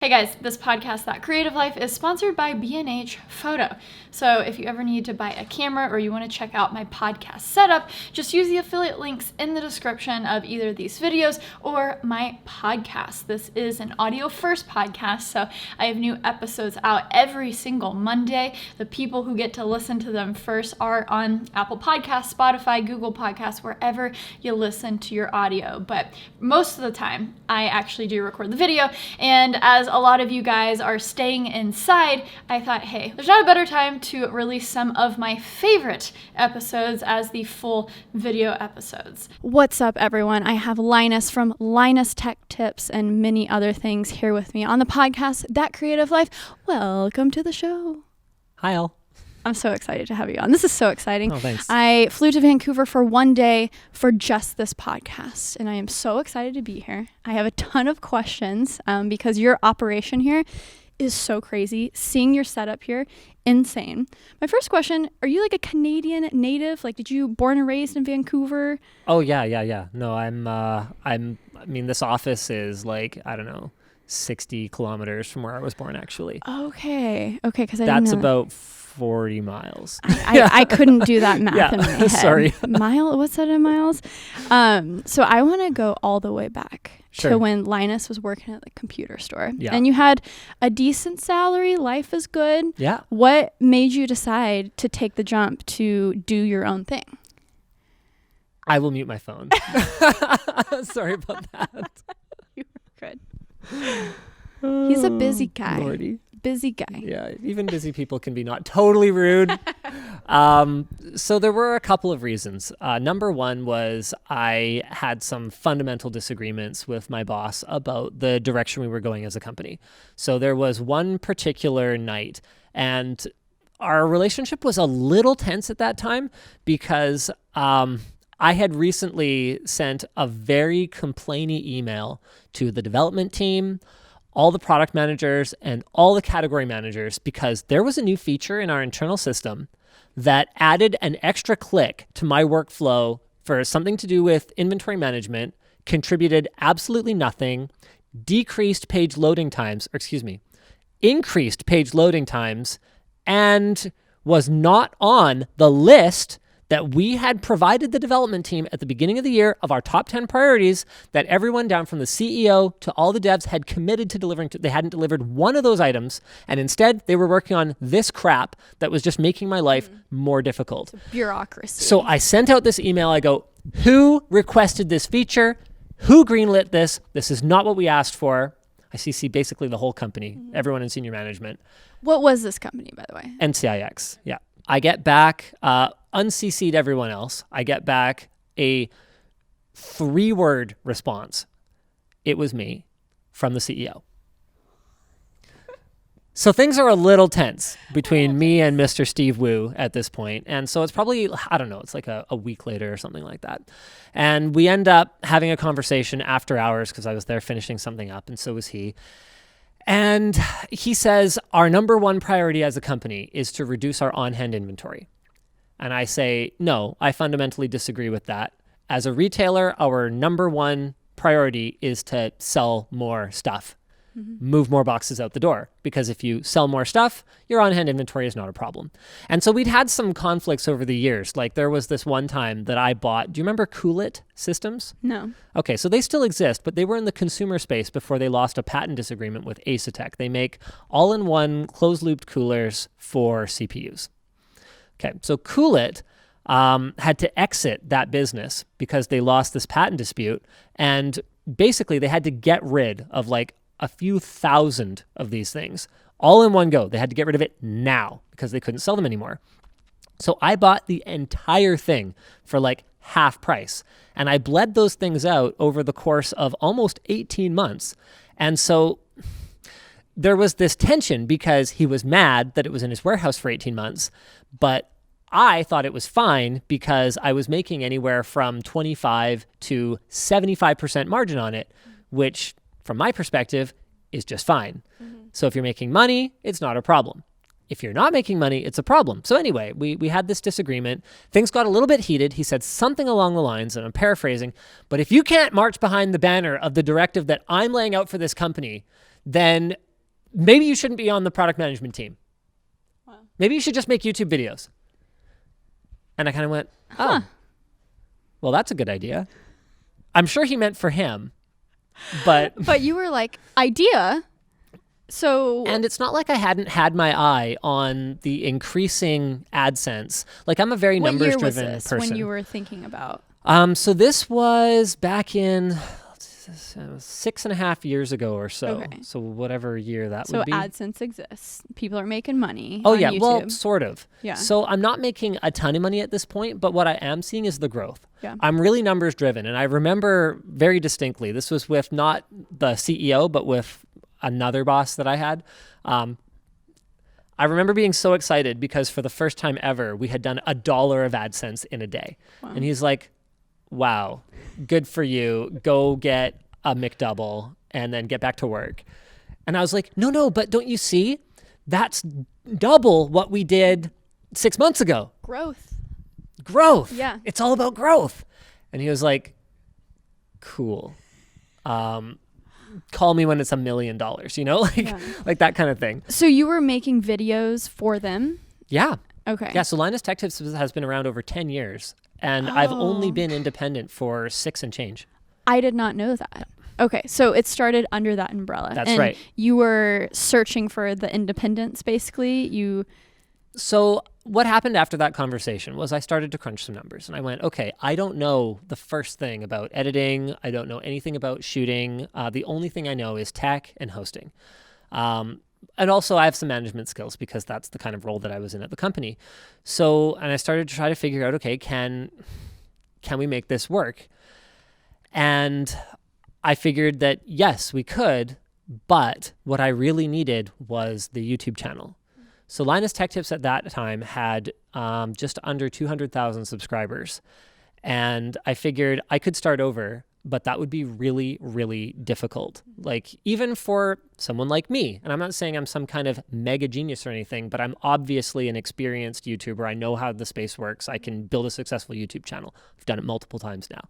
Hey guys, this podcast, That Creative Life, is sponsored by B&H Photo. So if you ever need to buy a camera or you want to check out my podcast setup, just use the affiliate links in the description of either these videos or my podcast. This is an audio first podcast, so I have new episodes out every single Monday. The people who get to listen to them first are on Apple Podcasts, Spotify, Google Podcasts, wherever you listen to your audio. But most of the time, I actually do record the video, and as a lot of you guys are staying inside, I thought, hey, there's not a better time to release some of my favorite episodes as the full video episodes. What's up, everyone? I have Linus from Linus Tech Tips and many other things here with me on the podcast, That Creative Life. Welcome to the show. Hi, all. I'm so excited to have you on. This is so exciting. Oh, thanks. I flew to Vancouver for one day for just this podcast, and I am so excited to be here. I have a ton of questions because your operation here is so crazy. Seeing your setup here, insane. My first question, are you like a Canadian native? Like, did you born and raised in Vancouver? Oh, yeah. No, I mean, this office is like, I don't know, 60 kilometers from where I was born, actually. Okay, because I didn't That's know. about 40 miles. I couldn't do that math in my head. Sorry. What's that in miles? So I want to go all the way back to when Linus was working at the computer store. Yeah. And you had a decent salary, life is good. Yeah. What made you decide to take the jump to do your own thing? I will mute my phone. Sorry about that. You were good. He's a busy guy. Lordy. Busy guy. Yeah, even busy people can be not totally rude. So there were a couple of reasons. Number one was I had some fundamental disagreements with my boss about the direction we were going as a company. So there was one particular night, and our relationship was a little tense at that time because I had recently sent a very complainy email to the development team, all the product managers, and all the category managers because there was a new feature in our internal system that added an extra click to my workflow for something to do with inventory management, contributed absolutely nothing, increased page loading times, and was not on the list that we had provided the development team at the beginning of the year of our top 10 priorities that everyone down from the CEO to all the devs had committed to delivering to. They hadn't delivered one of those items, and instead they were working on this crap that was just making my life more difficult. It's a bureaucracy. So I sent out this email. I go, who requested this feature? Who greenlit this? This is not what we asked for. I CC basically the whole company, everyone in senior management. What was this company, by the way? NCIX, yeah. I get back, unCC'd everyone else. I get back a 3-word response. It was me from the CEO. So things are a little tense between me and Mr. Steve Wu at this point. And so it's probably, I don't know, it's like a week later or something like that. And we end up having a conversation after hours because I was there finishing something up and so was he. And he says, our number one priority as a company is to reduce our on-hand inventory. And I say, no, I fundamentally disagree with that. As a retailer, our number one priority is to sell more stuff, move more boxes out the door. Because if you sell more stuff, your on-hand inventory is not a problem. And so we'd had some conflicts over the years. Like there was this one time that I bought, do you remember Coolit systems? No. Okay, so they still exist, but they were in the consumer space before they lost a patent disagreement with Asetek. They make all-in-one closed-looped coolers for CPUs. Okay, so Coolit had to exit that business because they lost this patent dispute, and basically they had to get rid of like a few thousand of these things all in one go. They had to get rid of it now because they couldn't sell them anymore. So I bought the entire thing for like half price, and I bled those things out over the course of almost 18 months. And so there was this tension because he was mad that it was in his warehouse for 18 months, but I thought it was fine because I was making anywhere from 25 to 75% margin on it, which from my perspective is just fine. So if you're making money, it's not a problem. If you're not making money, it's a problem. So anyway, we had this disagreement. Things got a little bit heated. He said something along the lines, and I'm paraphrasing, but if you can't march behind the banner of the directive that I'm laying out for this company, then maybe you shouldn't be on the product management team. Wow. Maybe you should just make YouTube videos. And I kind of went, oh, well, that's a good idea. I'm sure he meant for him, but you were like, idea. So, and it's not like I hadn't had my eye on the increasing AdSense. Like, I'm a very what year was numbers-driven this person. when you were thinking about? So this was back in 6.5 years ago or so. Okay. So whatever year that So would be. AdSense exists. People are making money. Oh on yeah, YouTube. well, sort of. Yeah. So I'm not making a ton of money at this point, but what I am seeing is the growth. Yeah. I'm really numbers driven, and I remember very distinctly. This was with not the CEO, but with another boss that I had. I remember being so excited because for the first time ever, we had done $1 of AdSense in a day. Wow. And he's like, wow, good for you. Go get a McDouble and then get back to work. And I was like, no, but don't you see? That's double what we did 6 months ago. Growth. Yeah. It's all about growth. And he was like, cool. Call me when it's $1 million, like that kind of thing. So you were making videos for them? Yeah. Okay. Yeah. So Linus Tech Tips has been around over 10 years and I've only been independent for 6 and change. I did not know that. Okay. So it started under that umbrella. That's and right. You were searching for the independence, basically. So what happened after that conversation was I started to crunch some numbers and I went, okay, I don't know the first thing about editing. I don't know anything about shooting. The only thing I know is tech and hosting. And also I have some management skills because that's the kind of role that I was in at the company. So, and I started to try to figure out, okay, can we make this work? And I figured that yes, we could, but what I really needed was the YouTube channel. So Linus Tech Tips at that time had just under 200,000 subscribers. And I figured I could start over, but that would be really, really difficult. Like even for someone like me, and I'm not saying I'm some kind of mega genius or anything, but I'm obviously an experienced YouTuber. I know how the space works. I can build a successful YouTube channel. I've done it multiple times now.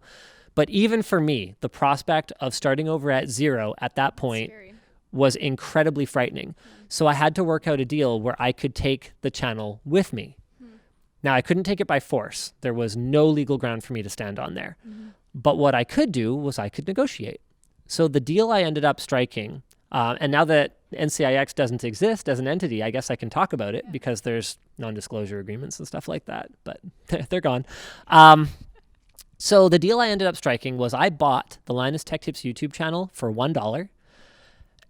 But even for me, the prospect of starting over at zero at that point was incredibly frightening. So I had to work out a deal where I could take the channel with me. Now, I couldn't take it by force. There was no legal ground for me to stand on there. But what I could do was I could negotiate. So the deal I ended up striking, and now that NCIX doesn't exist as an entity, I guess I can talk about it because there's non-disclosure agreements and stuff like that, but they're gone. So the deal I ended up striking was I bought the Linus Tech Tips YouTube channel for $1.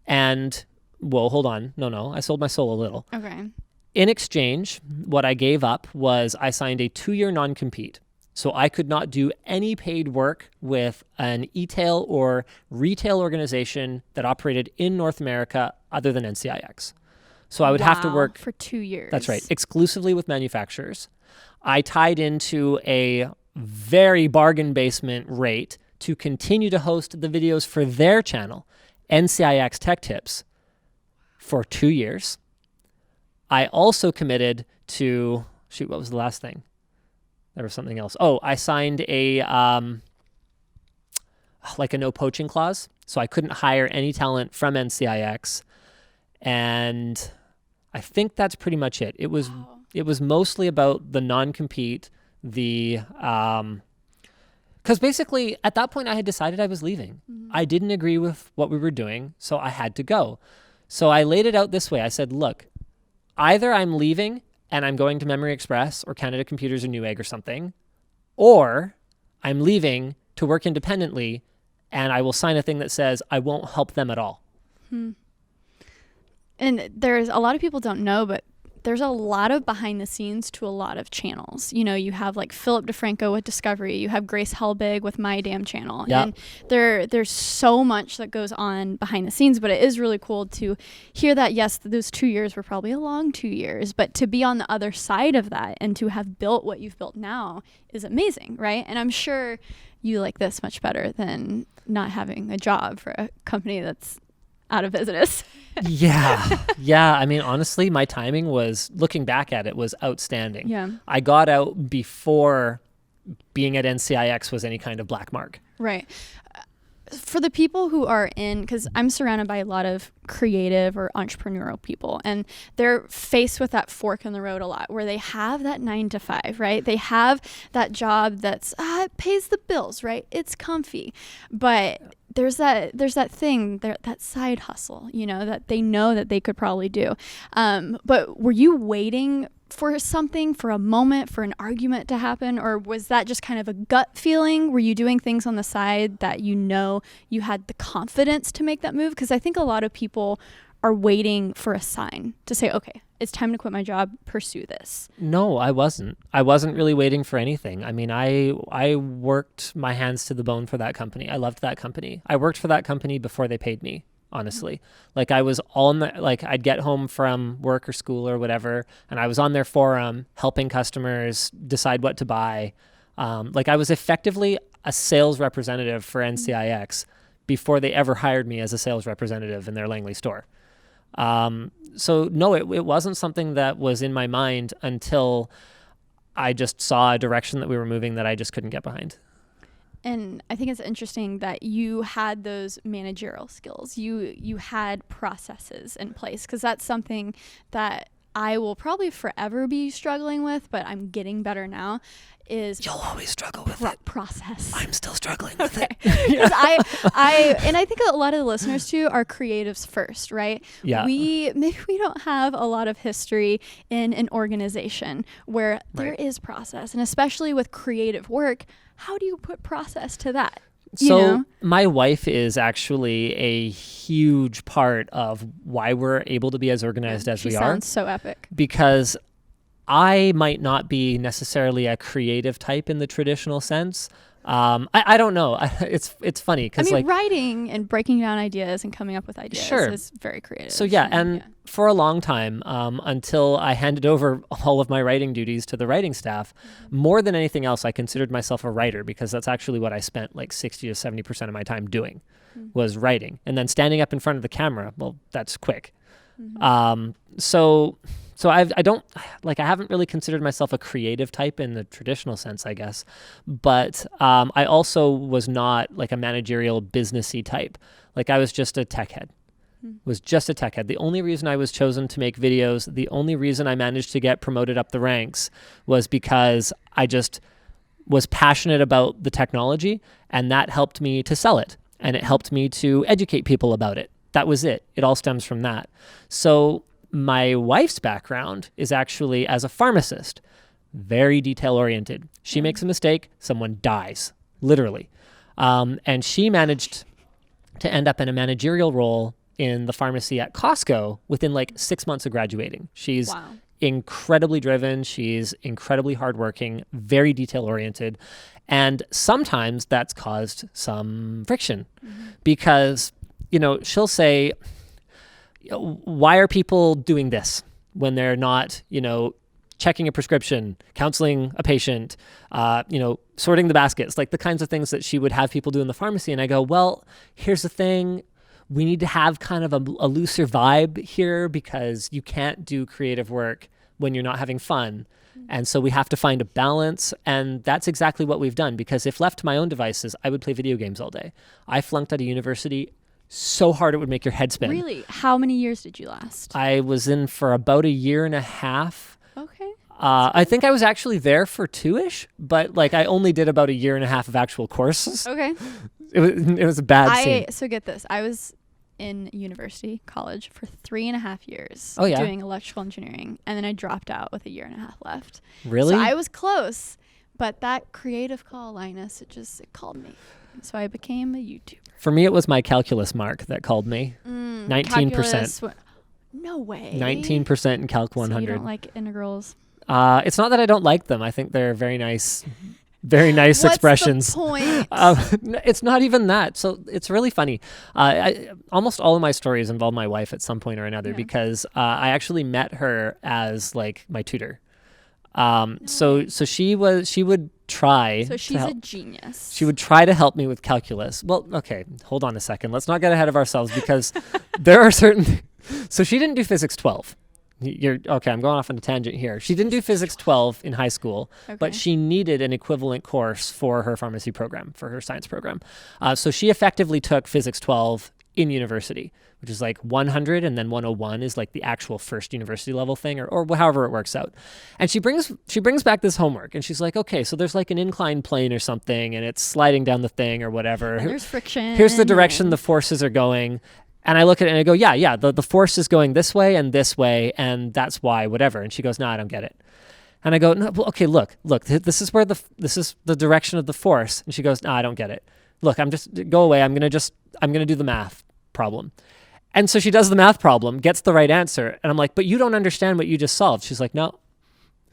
And, well, hold on. No, I sold my soul a little. Okay. In exchange, what I gave up was I signed a 2-year non-compete. So I could not do any paid work with an e-tail or retail organization that operated in North America other than NCIX. So I would have to work for 2 years. That's right. Exclusively with manufacturers. I tied into a very bargain basement rate to continue to host the videos for their channel, NCIX Tech Tips, for 2 years. I also committed to, what was the last thing? There was something else. Oh, I signed a no poaching clause. So I couldn't hire any talent from NCIX. And I think that's pretty much it. It was mostly about the non-compete, because basically at that point I had decided I was leaving. I didn't agree with what we were doing, so I had to go. So I laid it out this way. I said, look, either I'm leaving and I'm going to Memory Express or Canada Computers or Newegg or something, or I'm leaving to work independently and I will sign a thing that says I won't help them at all. And there's a lot of people don't know, but there's a lot of behind the scenes to a lot of channels. You know, you have like Philip DeFranco with Discovery, you have Grace Helbig with My Damn Channel. Yeah. And there's so much that goes on behind the scenes, but it is really cool to hear that, yes, those 2 years were probably a long 2 years, but to be on the other side of that and to have built what you've built now is amazing, right? And I'm sure you like this much better than not having a job for a company that's out of business. Yeah. I mean, honestly, my timing was, looking back at it, was outstanding. Yeah. I got out before being at NCIX was any kind of black mark. Right. for the people who are in, because I'm surrounded by a lot of creative or entrepreneurial people, and they're faced with that fork in the road a lot, where they have that 9 to 5, right? They have that job that's it pays the bills, right? It's comfy, but there's that thing there, that side hustle, that they know that they could probably do. But were you waiting for something, for a moment, for an argument to happen, or was that just kind of a gut feeling? Were you doing things on the side that you had the confidence to make that move? Because I think a lot of people are waiting for a sign to say, okay, it's time to quit my job, pursue this. No, I wasn't. I wasn't really waiting for anything. I mean, I worked my hands to the bone for that company. I loved that company. I worked for that company before they paid me, honestly. Like, I was I'd get home from work or school or whatever, and I was on their forum helping customers decide what to buy. I was effectively a sales representative for NCIX before they ever hired me as a sales representative in their Langley store. So no, it wasn't something that was in my mind until I just saw a direction that we were moving that I just couldn't get behind. And I think it's interesting that you had those managerial skills. You had processes in place, because that's something that I will probably forever be struggling with, but I'm getting better now. You'll always struggle with it. Process. I'm still struggling with it. Because I think a lot of the listeners too are creatives first, right? Yeah. Maybe we don't have a lot of history in an organization where there is process, and especially with creative work, how do you put process to that? So my wife is actually a huge part of why we're able to be as organized as we are. She sounds so epic. Because I might not be necessarily a creative type in the traditional sense. I don't know. It's funny because writing and breaking down ideas and coming up with ideas is very creative. So for a long time, until I handed over all of my writing duties to the writing staff, more than anything else, I considered myself a writer, because that's actually what I spent like 60 to 70% of my time doing was writing. And then standing up in front of the camera, well, that's quick. So I haven't really considered myself a creative type in the traditional sense, I guess. But I also was not like a managerial businessy type. Like, I was just a tech head. The only reason I was chosen to make videos, the only reason I managed to get promoted up the ranks was because I just was passionate about the technology, and that helped me to sell it. And it helped me to educate people about it. That was it. It all stems from that. So my wife's background is actually as a pharmacist, very detail oriented. She makes a mistake, someone dies, literally. And she managed to end up in a managerial role in the pharmacy at Costco within like 6 months of graduating. She's incredibly driven. She's incredibly hardworking, very detail oriented. And sometimes that's caused some friction because, she'll say, why are people doing this when they're not, checking a prescription, counseling a patient, sorting the baskets, like the kinds of things that she would have people do in the pharmacy. And I go, well, here's the thing. We need to have kind of a looser vibe here, because you can't do creative work when you're not having fun. And so we have to find a balance. And that's exactly what we've done, because if left to my own devices, I would play video games all day. I flunked out of university so hard it would make your head spin. Really? How many years did you last? I was in for about 1.5 years. Okay. I think I was actually there for 2-ish, but I only did about 1.5 years of actual courses. Okay. It was a bad scene. So get this. I was in college for 3.5 years. Oh, yeah. Doing electrical engineering. And then I dropped out with 1.5 years left. Really? So I was close, but that creative call, Linus, it called me. So I became a YouTuber. For me, it was my calculus mark that called me. 19%. No way. 19% in Calc 100. So you don't like integrals? It's not that I don't like them. I think they're very nice expressions. What's the point? It's not even that. So it's really funny. Almost all of my stories involve my wife at some point or another, because I actually met her as my tutor. So she would try. So she's a genius. She would try to help me with calculus. Well, okay, hold on a second. Let's not get ahead of ourselves, because there are certain. So she didn't do physics 12. You're okay. I'm going off on a tangent here. She didn't do physics 12 in high school, but she needed an equivalent course for her pharmacy program, for her science program. So she effectively took physics 12 in university, which is like 100, and then 101 is like the actual first university level thing, or however it works out. And she brings back this homework, and she's like, okay, so there's like an inclined plane or something, and it's sliding down the thing or whatever. And there's friction. Here's the direction the forces are going. And I look at it and I go, yeah, the force is going this way, and that's why, whatever. And she goes, no, I don't get it. And I go, no, well, okay, look, this is the direction of the force. And she goes, no, I don't get it. Look, go away. I'm going to do the math problem. And so she does the math problem, gets the right answer. And I'm like, but you don't understand what you just solved. She's like, no.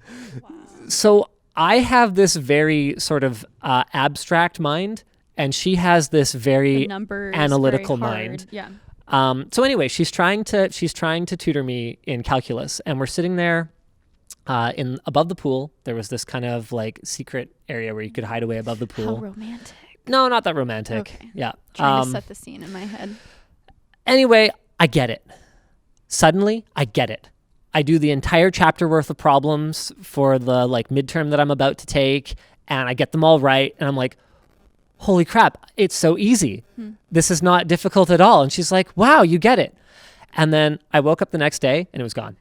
Wow. So I have this very sort of abstract mind, and she has this very analytical mind. Yeah. So anyway, she's trying to tutor me in calculus, and we're sitting there above the pool. There was this kind of like secret area where you could hide away above the pool. How romantic. No, not that romantic. Okay. Yeah. Trying to set the scene in my head. Anyway, I get it. Suddenly, I get it. I do the entire chapter worth of problems for the like midterm that I'm about to take, and I get them all right, and I'm like, holy crap, it's so easy. This is not difficult at all. And she's like, wow, you get it. And then I woke up the next day and it was gone.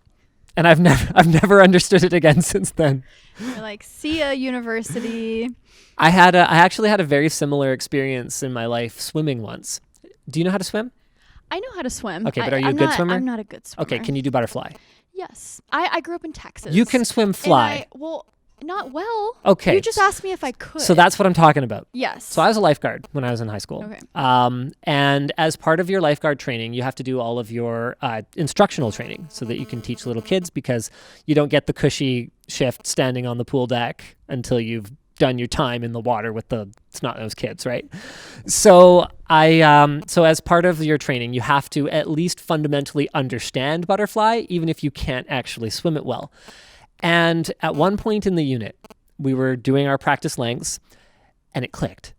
And I've never understood it again since then. You're like, see ya, university. I actually had a very similar experience in my life swimming once. Do you know how to swim? I know how to swim. Okay, but are you a good swimmer? I'm not a good swimmer. Okay, can you do butterfly? Yes. I grew up in Texas. You can swim fly. Not well. Okay. You just asked me if I could. So that's what I'm talking about. Yes. So I was a lifeguard when I was in high school. Okay. And as part of your lifeguard training, you have to do all of your instructional training so that you can teach little kids, because you don't get the cushy shift standing on the pool deck until you've done your time in the water with the snot-nosed kids, right? So so as part of your training, you have to at least fundamentally understand butterfly, even if you can't actually swim it well. And at one point in the unit, we were doing our practice lengths, and it clicked.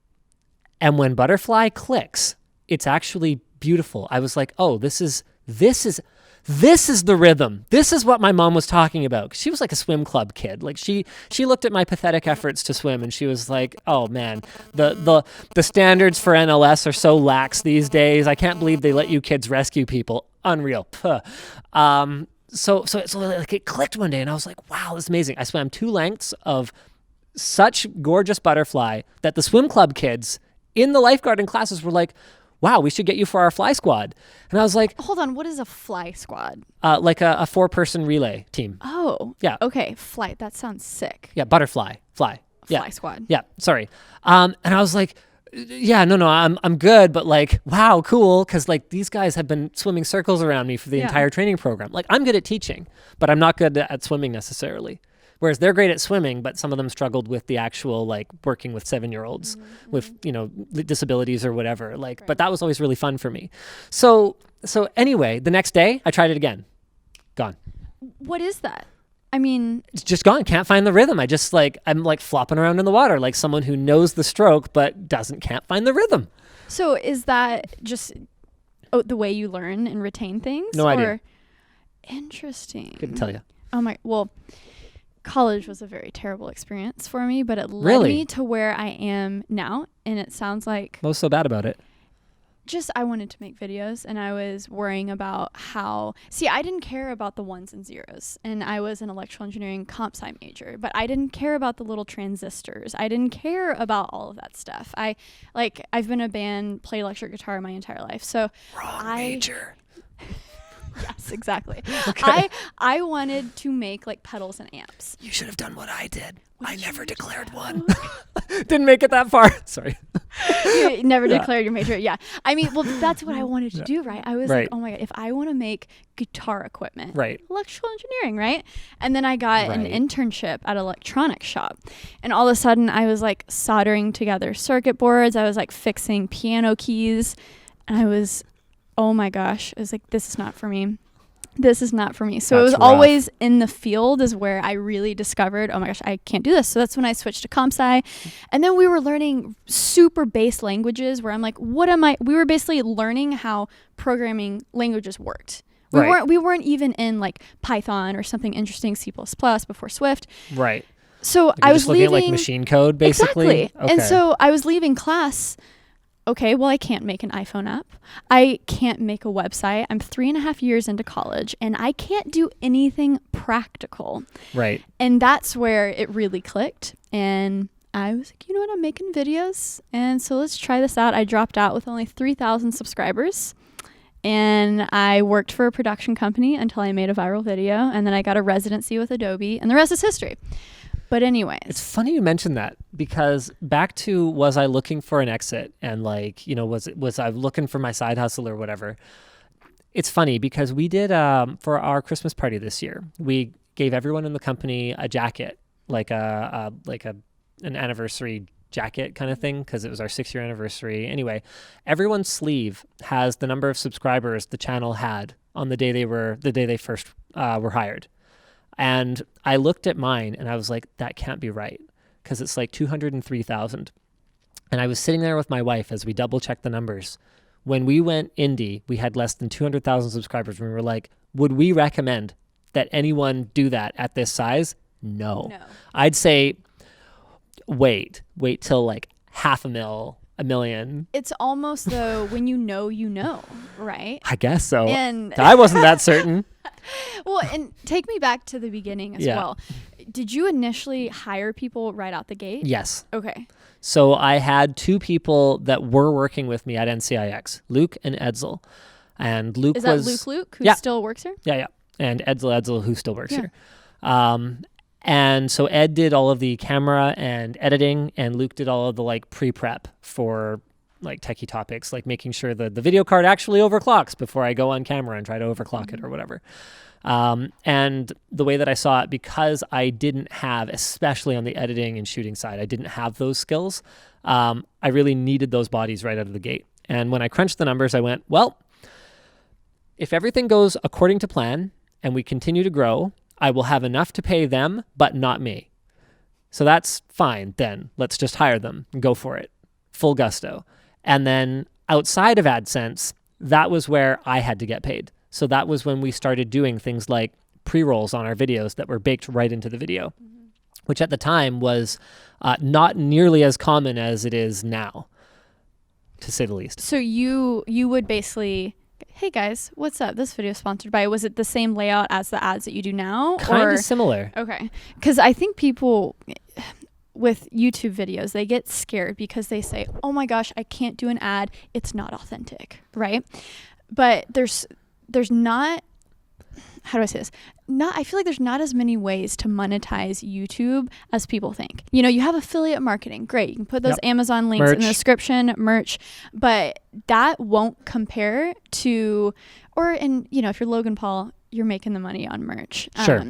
And when butterfly clicks, it's actually beautiful. I was like, oh, this is the rhythm. This is what my mom was talking about. She was like a swim club kid. Like she looked at my pathetic efforts to swim, and she was like, oh man, the standards for NLS are so lax these days. I can't believe they let you kids rescue people. Unreal. Puh. So like it clicked one day, and I was like, wow, this is amazing. I swam 2 lengths of such gorgeous butterfly that the swim club kids in the lifeguarding classes were like, wow, we should get you for our fly squad. And I was like, hold on, what is a fly squad? Like a 4-person relay team. Oh. Yeah. Okay, flight. That sounds sick. Yeah, butterfly. Fly Squad. Yeah, sorry. And I was like, yeah, no, I'm good, but like, wow, cool, because like these guys have been swimming circles around me for the entire training program. Like, I'm good at teaching, but I'm not good at swimming necessarily. Whereas they're great at swimming, but some of them struggled with the actual like working with 7-year-olds with, you know, disabilities or whatever. Like, but that was always really fun for me. So anyway, the next day I tried it again. Gone. What is that? I mean, it's just gone. Can't find the rhythm. I'm like flopping around in the water like someone who knows the stroke but can't find the rhythm. So is that just the way you learn and retain things? No idea. Interesting. Couldn't tell you. Oh my, well, college was a very terrible experience for me, but it led Really? me to where I am now. And it sounds like, What was so bad about it? just I wanted to make videos, and I was worrying about I didn't care about the ones and zeros, and I was an electrical engineering comp sci major, but I didn't care about the little transistors. I didn't care about all of that stuff. I've been a band, played electric guitar my entire life. So Wrong major. Yes, exactly. Okay. I wanted to make like pedals and amps. You should have done what I did. I never declared one. Didn't make it that far. Sorry. You never declared your major. Yeah. I mean, well, that's what I wanted to do, right? I was like, oh my God, if I want to make guitar equipment, electrical engineering, right? And then I got an internship at an electronics shop. And all of a sudden I was like soldering together circuit boards. I was like fixing piano keys. And I was, oh my gosh, I was like, this is not for me. This is not for me. So it was always in the field is where I really discovered, oh my gosh, I can't do this. So that's when I switched to comp sci. And then we were learning super base languages where I'm like, we were basically learning how programming languages worked. We weren't even in like Python or something interesting, C++ before Swift. Right. So Like I you're was just looking leaving at like machine code, basically. Exactly. Okay. And so I was leaving class. Okay, well, I can't make an iPhone app. I can't make a website. I'm 3.5 years into college, and I can't do anything practical. Right. And that's where it really clicked. And I was like, you know what? I'm making videos. And so let's try this out. I dropped out with only 3,000 subscribers. And I worked for a production company until I made a viral video. And then I got a residency with Adobe. And the rest is history. But anyways. It's funny you mentioned that, because back to, was I looking for an exit, and like, you know, was I looking for my side hustle or whatever? It's funny because we did, for our Christmas party this year, we gave everyone in the company a jacket, like an anniversary jacket kind of thing, because it was our 6-year anniversary. Anyway, everyone's sleeve has the number of subscribers the channel had on the day they first were hired. And I looked at mine and I was like, that can't be right, because it's like 203,000. And I was sitting there with my wife as we double checked the numbers. When we went indie, we had less than 200,000 subscribers. We were like, would we recommend that anyone do that at this size? No. I'd say wait till like 500,000, 1 million. It's almost though when you know, right? I guess so. And I wasn't that certain. Well, and take me back to the beginning as well. Did you initially hire people right out the gate? Yes. Okay. So I had 2 people that were working with me at NCIX, Luke and Edsel. And Luke Is that Luke, who still works here? Yeah. And Edsel, who still works here. And so Ed did all of the camera and editing, and Luke did all of the like pre-prep for like techie topics, like making sure that the video card actually overclocks before I go on camera and try to overclock it or whatever. And the way that I saw it, because I didn't have, especially on the editing and shooting side, I didn't have those skills. I really needed those bodies right out of the gate. And when I crunched the numbers, I went, well, if everything goes according to plan and we continue to grow, I will have enough to pay them, but not me. So that's fine. Then let's just hire them and go for it. Full gusto. And then outside of AdSense, that was where I had to get paid. So that was when we started doing things like pre-rolls on our videos that were baked right into the video, which at the time was not nearly as common as it is now, to say the least. So you would basically, hey guys, what's up? This video is sponsored by, was it the same layout as the ads that you do now? Kind of similar. Okay. Because I think people with YouTube videos, they get scared because they say, oh my gosh, I can't do an ad. It's not authentic, right? But there's not, how do I say this? I feel like there's not as many ways to monetize YouTube as people think. You know, you have affiliate marketing. Great. You can put those Amazon links in the description, merch, but that won't compare to, you know, if you're Logan Paul, you're making the money on merch. Sure.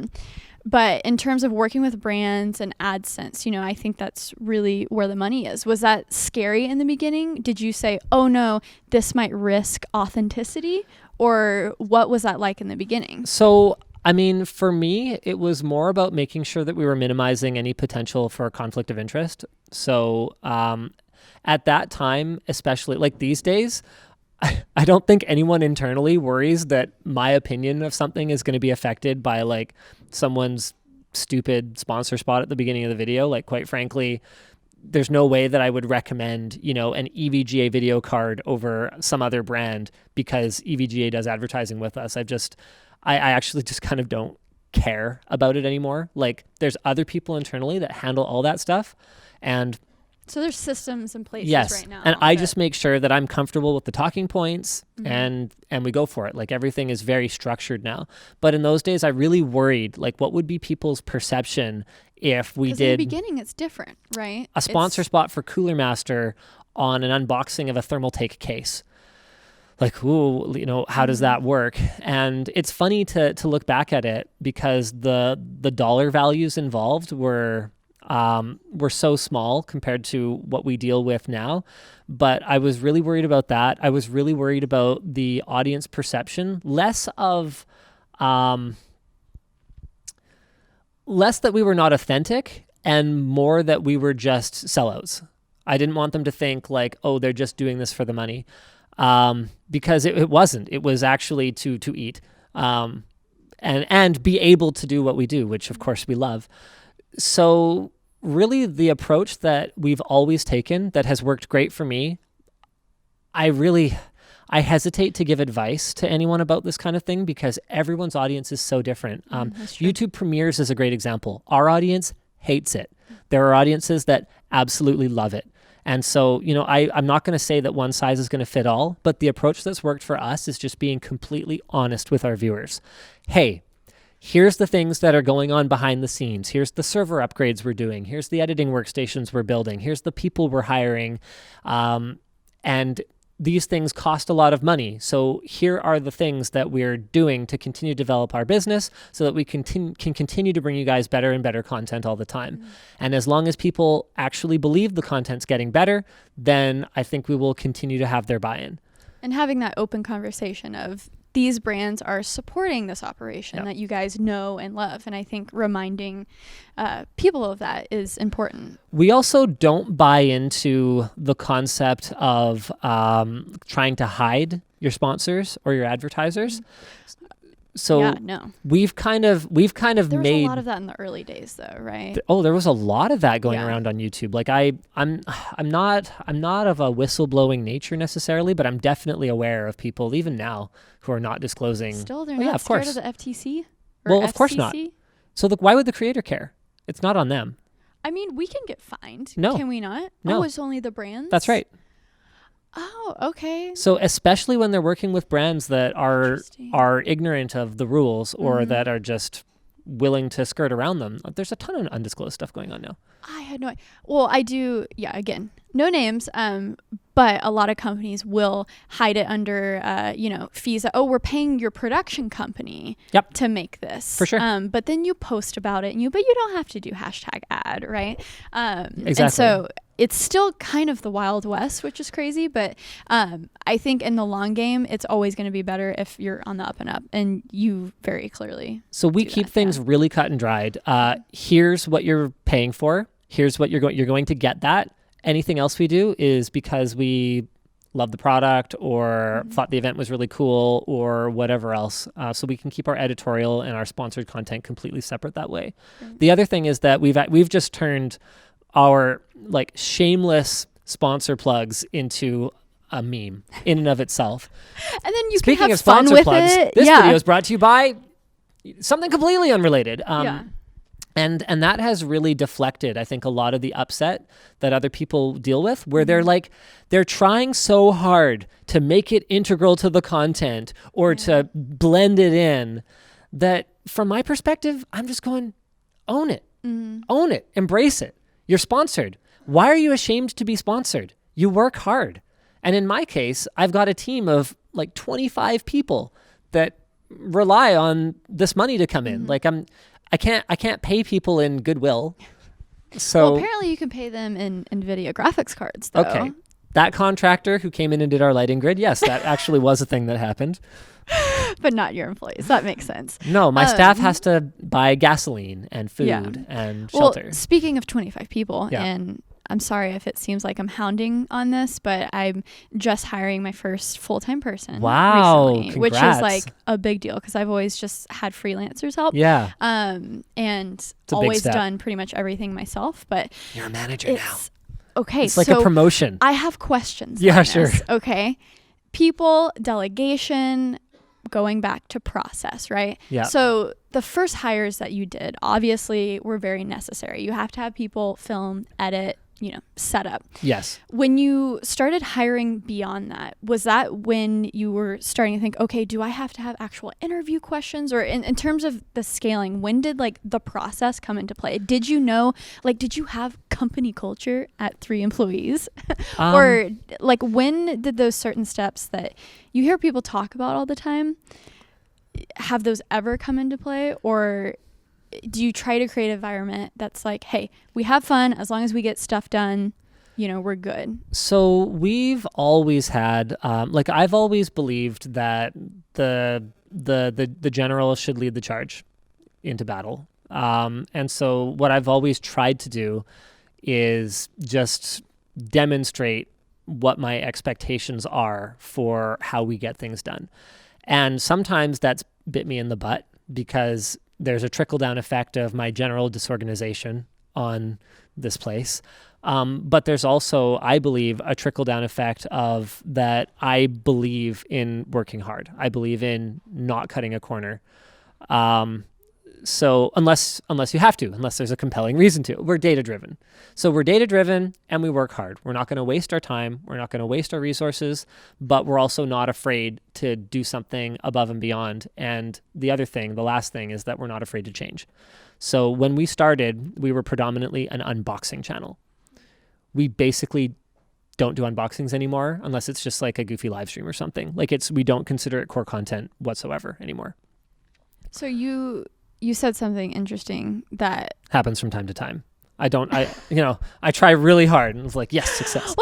But in terms of working with brands and AdSense, you know, I think that's really where the money is. Was that scary in the beginning? Did you say, oh no, this might risk authenticity? Or what was that like in the beginning? So, I mean, for me, it was more about making sure that we were minimizing any potential for conflict of interest. So at that time, especially like these days, I don't think anyone internally worries that my opinion of something is going to be affected by like someone's stupid sponsor spot at the beginning of the video. Like, quite frankly, there's no way that I would recommend, you know, an EVGA video card over some other brand because EVGA does advertising with us. I actually just kind of don't care about it anymore. Like, there's other people internally that handle all that stuff. And so there's systems in place right now. And I just make sure that I'm comfortable with the talking points and we go for it. Like, everything is very structured now. But in those days, I really worried, like, what would be people's perception if we did... in the beginning, it's different, right? A sponsor spot for Cooler Master on an unboxing of a Thermaltake case. Like, ooh, you know, how does that work? And it's funny to look back at it because the dollar values involved were so small compared to what we deal with now. But I was really worried about that. I was really worried about the audience perception, less that we were not authentic and more that we were just sellouts. I didn't want them to think like, oh, they're just doing this for the money. Because it wasn't. It was actually to eat. and be able to do what we do, which of course we love. So really the approach that we've always taken that has worked great for me, I hesitate to give advice to anyone about this kind of thing because everyone's audience is so different. YouTube Premieres is a great example. Our audience hates it. There are audiences that absolutely love it. And so, I'm not going to say that one size is going to fit all, but the approach that's worked for us is just being completely honest with our viewers. Hey, here's the things that are going on behind the scenes. Here's the server upgrades we're doing. Here's the editing workstations we're building. Here's the people we're hiring. And these things cost a lot of money. So here are the things that we're doing to continue to develop our business so that we can continue to bring you guys better and better content all the time. And as long as people actually believe the content's getting better, then I think we will continue to have their buy-in. And having that open conversation of these brands are supporting this operation that you guys know and love. And I think reminding people of that is important. We also don't buy into the concept of trying to hide your sponsors or your advertisers. So we've kind of there made was a lot of that in the early days though, right? There was a lot of that going around on YouTube. Like I'm not of a whistleblowing nature necessarily, but I'm definitely aware of people even now who are not disclosing. Still, they're not scared of the FTC? Well, of course not. So why would the creator care? It's not on them. I mean, we can get fined. No. Can we not? No. Oh, it's only the brands? That's right. Oh, okay. So especially when they're working with brands that are ignorant of the rules or that are just willing to skirt around them, there's a ton of undisclosed stuff going on now. I had no idea. Well, I do. Yeah, again, no names. But a lot of companies will hide it under, fees. We're paying your production company to make this. For sure. But then you post about it, but you don't have to do #ad, right? Exactly. And so it's still kind of the Wild West, which is crazy. But I think in the long game, it's always going to be better if you're on the up and up, and you very clearly. So we keep things really cut and dried. Here's what you're paying for. Here's what you're going to get that. Anything else we do is because we love the product or thought the event was really cool or whatever else. So we can keep our editorial and our sponsored content completely separate that way. The other thing is that we've just turned our shameless sponsor plugs into a meme in and of itself. And then you Speaking can have of sponsor fun with plugs, it. this video is brought to you by something completely unrelated. And that has really deflected, I think, a lot of the upset that other people deal with, where they're trying so hard to make it integral to the content or to blend it in that from my perspective, I'm just going, own it. Own it. Embrace it. You're sponsored. Why are you ashamed to be sponsored? You work hard. And in my case, I've got a team of 25 people that rely on this money to come in. I can't pay people in goodwill. So apparently you can pay them in NVIDIA graphics cards, though. Okay. That contractor who came in and did our lighting grid, yes, that actually was a thing that happened. But not your employees. That makes sense. No, my staff has to buy gasoline and food and shelter. Well, speaking of 25 people, and I'm sorry if it seems like I'm hounding on this, but I'm just hiring my first full-time person recently, congrats. Which is a big deal because I've always just had freelancers help. Yeah. And always done pretty much everything myself. But you're a manager now. Okay. It's like a promotion. I have questions. Yeah, Linus, sure. Okay. People, delegation, going back to process, right? Yeah. So the first hires that you did obviously were very necessary. You have to have people film, edit, set up. Yes. When you started hiring beyond that, was that when you were starting to think, okay, do I have to have actual interview questions? Or in terms of the scaling, when did the process come into play? Did you know, did you have company culture at 3 employees? Or when did those certain steps that you hear people talk about all the time, have those ever come into play? Or do you try to create an environment that's hey, we have fun as long as we get stuff done, we're good? So we've always had, I've always believed that the general should lead the charge into battle. And so what I've always tried to do is just demonstrate what my expectations are for how we get things done. And sometimes that's bit me in the butt because there's a trickle-down effect of my general disorganization on this place. But there's also, I believe, a trickle-down effect of that I believe in working hard. I believe in not cutting a corner. So unless you have to, unless there's a compelling reason to, we're data-driven. So we're data-driven and we work hard. We're not going to waste our time. We're not going to waste our resources, but we're also not afraid to do something above and beyond. And the last thing is that we're not afraid to change. So when we started, we were predominantly an unboxing channel. We basically don't do unboxings anymore unless it's just like a goofy live stream or something. We don't consider it core content whatsoever anymore. So you said something interesting that happens from time to time. I try really hard and it's like, yes, success.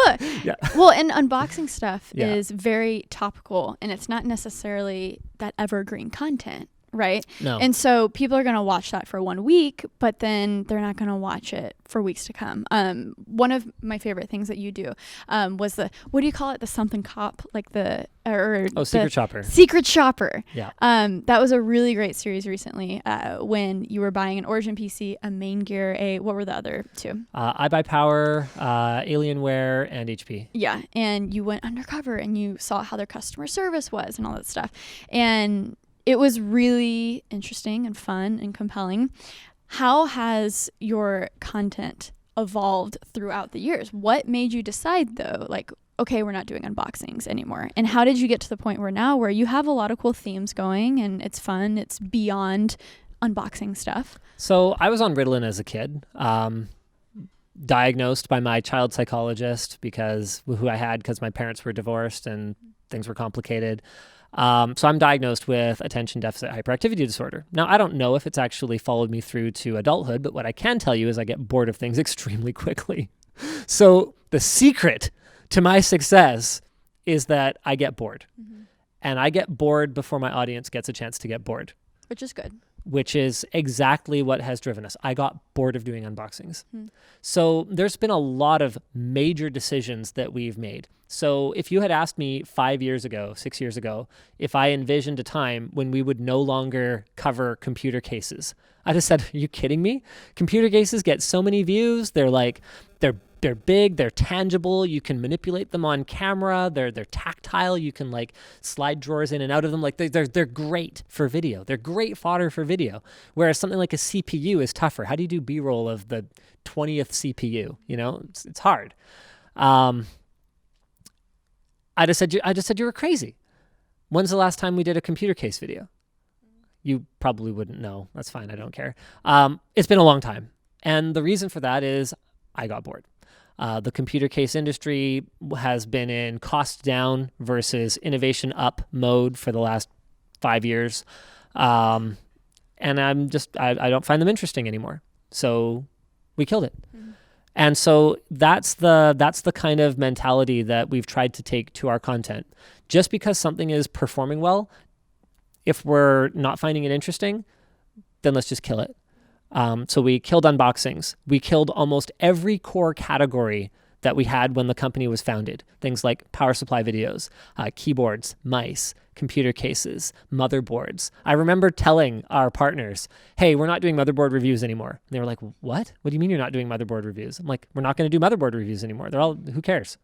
Well, and unboxing stuff is very topical and it's not necessarily that evergreen content, right? No. And so people are going to watch that for 1 week, but then they're not going to watch it for weeks to come. One of my favorite things that you do was what do you call it? The something cop, like Secret Shopper. Secret Shopper. Yeah. That was a really great series recently when you were buying an Origin PC, a Main Gear, what were the other two? iBuyPower, Alienware, and HP. Yeah, and you went undercover and you saw how their customer service was and all that stuff. And it was really interesting and fun and compelling. How has your content evolved throughout the years? What made you decide, though, like, okay, we're not doing unboxings anymore? And how did you get to the point where you have a lot of cool themes going and it's fun, it's beyond unboxing stuff? So I was on Ritalin as a kid, diagnosed by my child psychologist because my parents were divorced and things were complicated. So I'm diagnosed with attention deficit hyperactivity disorder. Now, I don't know if it's actually followed me through to adulthood, but what I can tell you is I get bored of things extremely quickly. So the secret to my success is that I get bored. Mm-hmm. And I get bored before my audience gets a chance to get bored. Which is good. Which is exactly what has driven us. I got bored of doing unboxings. So there's been a lot of major decisions that we've made. So if you had asked me 6 years ago, if I envisioned a time when we would no longer cover computer cases, I'd have said, are you kidding me? Computer cases get so many views. They're big, they're tangible, you can manipulate them on camera, they're tactile, you can like slide drawers in and out of them. Like they're great for video. They're great fodder for video. Whereas something like a CPU is tougher. How do you do B-roll of the 20th CPU? You know, it's hard. I just said you were crazy. When's the last time we did a computer case video? You probably wouldn't know. That's fine. I don't care. It's been a long time. And the reason for that is I got bored. The computer case industry has been in cost down versus innovation up mode for the last 5 years. And I don't find them interesting anymore. So we killed it. Mm-hmm. And so that's the kind of mentality that we've tried to take to our content. Just because something is performing well, if we're not finding it interesting, then let's just kill it. So we killed unboxings. We killed almost every core category that we had when the company was founded. Things like power supply videos, keyboards, mice, computer cases, motherboards. I remember telling our partners, hey, we're not doing motherboard reviews anymore. And they were like, what? What do you mean you're not doing motherboard reviews? I'm like, we're not going to do motherboard reviews anymore. Who cares?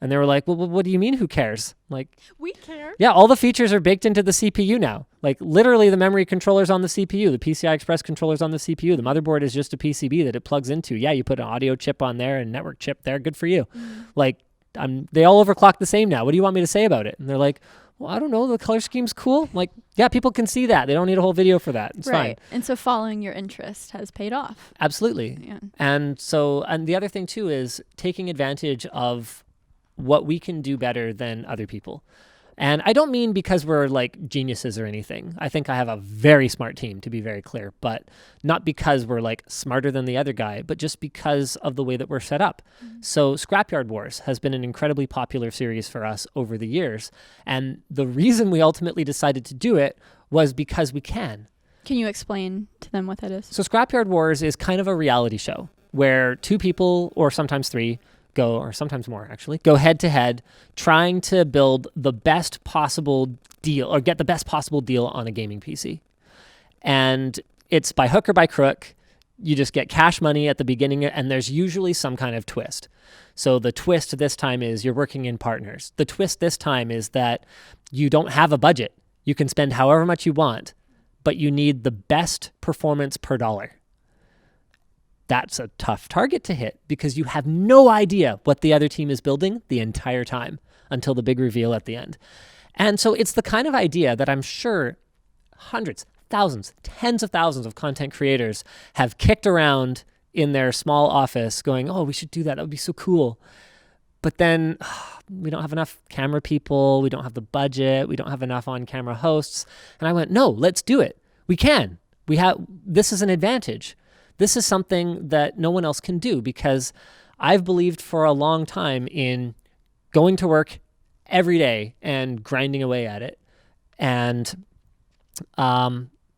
And they were like, well, what do you mean, who cares? I'm like, we care. Yeah, all the features are baked into the CPU now. Like literally the memory controller's on the CPU, the PCI Express controller's on the CPU, the motherboard is just a PCB that it plugs into. Yeah, you put an audio chip on there and network chip there, good for you. Like they all overclock the same now. What do you want me to say about it? And they're like, well, I don't know, the color scheme's cool. I'm like, yeah, people can see that. They don't need a whole video for that. It's fine. And so following your interest has paid off. Absolutely. Yeah. And the other thing too is taking advantage of what we can do better than other people. And I don't mean because we're like geniuses or anything. I think I have a very smart team, to be very clear, but not because we're like smarter than the other guy, but just because of the way that we're set up. Mm-hmm. So Scrapyard Wars has been an incredibly popular series for us over the years. And the reason we ultimately decided to do it was because we can. Can you explain to them what that is? So Scrapyard Wars is kind of a reality show where 2 people, or sometimes 3, or sometimes more actually, go head to head trying to build the best possible deal or get the best possible deal on a gaming PC. And it's by hook or by crook. You just get cash money at the beginning, and there's usually some kind of twist. So the twist this time is you're working in partners. The twist this time is that you don't have a budget. You can spend however much you want, but you need the best performance per dollar. That's a tough target to hit because you have no idea what the other team is building the entire time until the big reveal at the end. And so it's the kind of idea that I'm sure hundreds, thousands, tens of thousands of content creators have kicked around in their small office going, oh, we should do that. That would be so cool. But then we don't have enough camera people. We don't have the budget. We don't have enough on-camera hosts. And I went, no, let's do it. We can. This is an advantage. This is something that no one else can do because I've believed for a long time in going to work every day and grinding away at it. And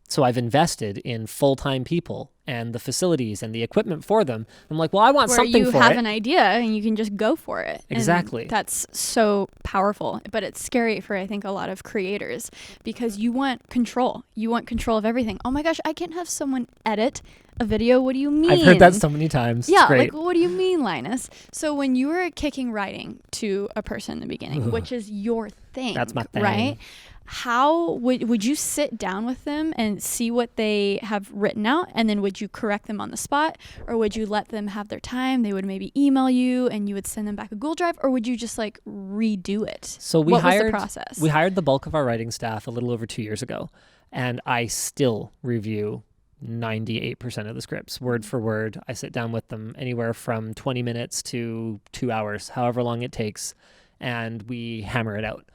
so I've invested in full-time people and the facilities and the equipment for them. I'm like, well, I want something for it. Where you have an idea and you can just go for it. Exactly. And that's so powerful, but it's scary for, I think, a lot of creators because you want control. You want control of everything. Oh my gosh, I can't have someone edit a video. What do you mean? I've heard that so many times. Yeah, it's great. like, what do you mean, Linus? So when you were kicking writing to a person in the beginning, which is your thing, that's my thing. Right? How would you sit down with them and see what they have written out, and then would you correct them on the spot, or would you let them have their time? They would maybe email you and you would send them back a Google Drive, or would you just like redo it? So what was the process? We hired the bulk of our writing staff a little over 2 years ago, and I still review 98% of the scripts word for word. I sit down with them anywhere from 20 minutes to 2 hours, however long it takes, and we hammer it out.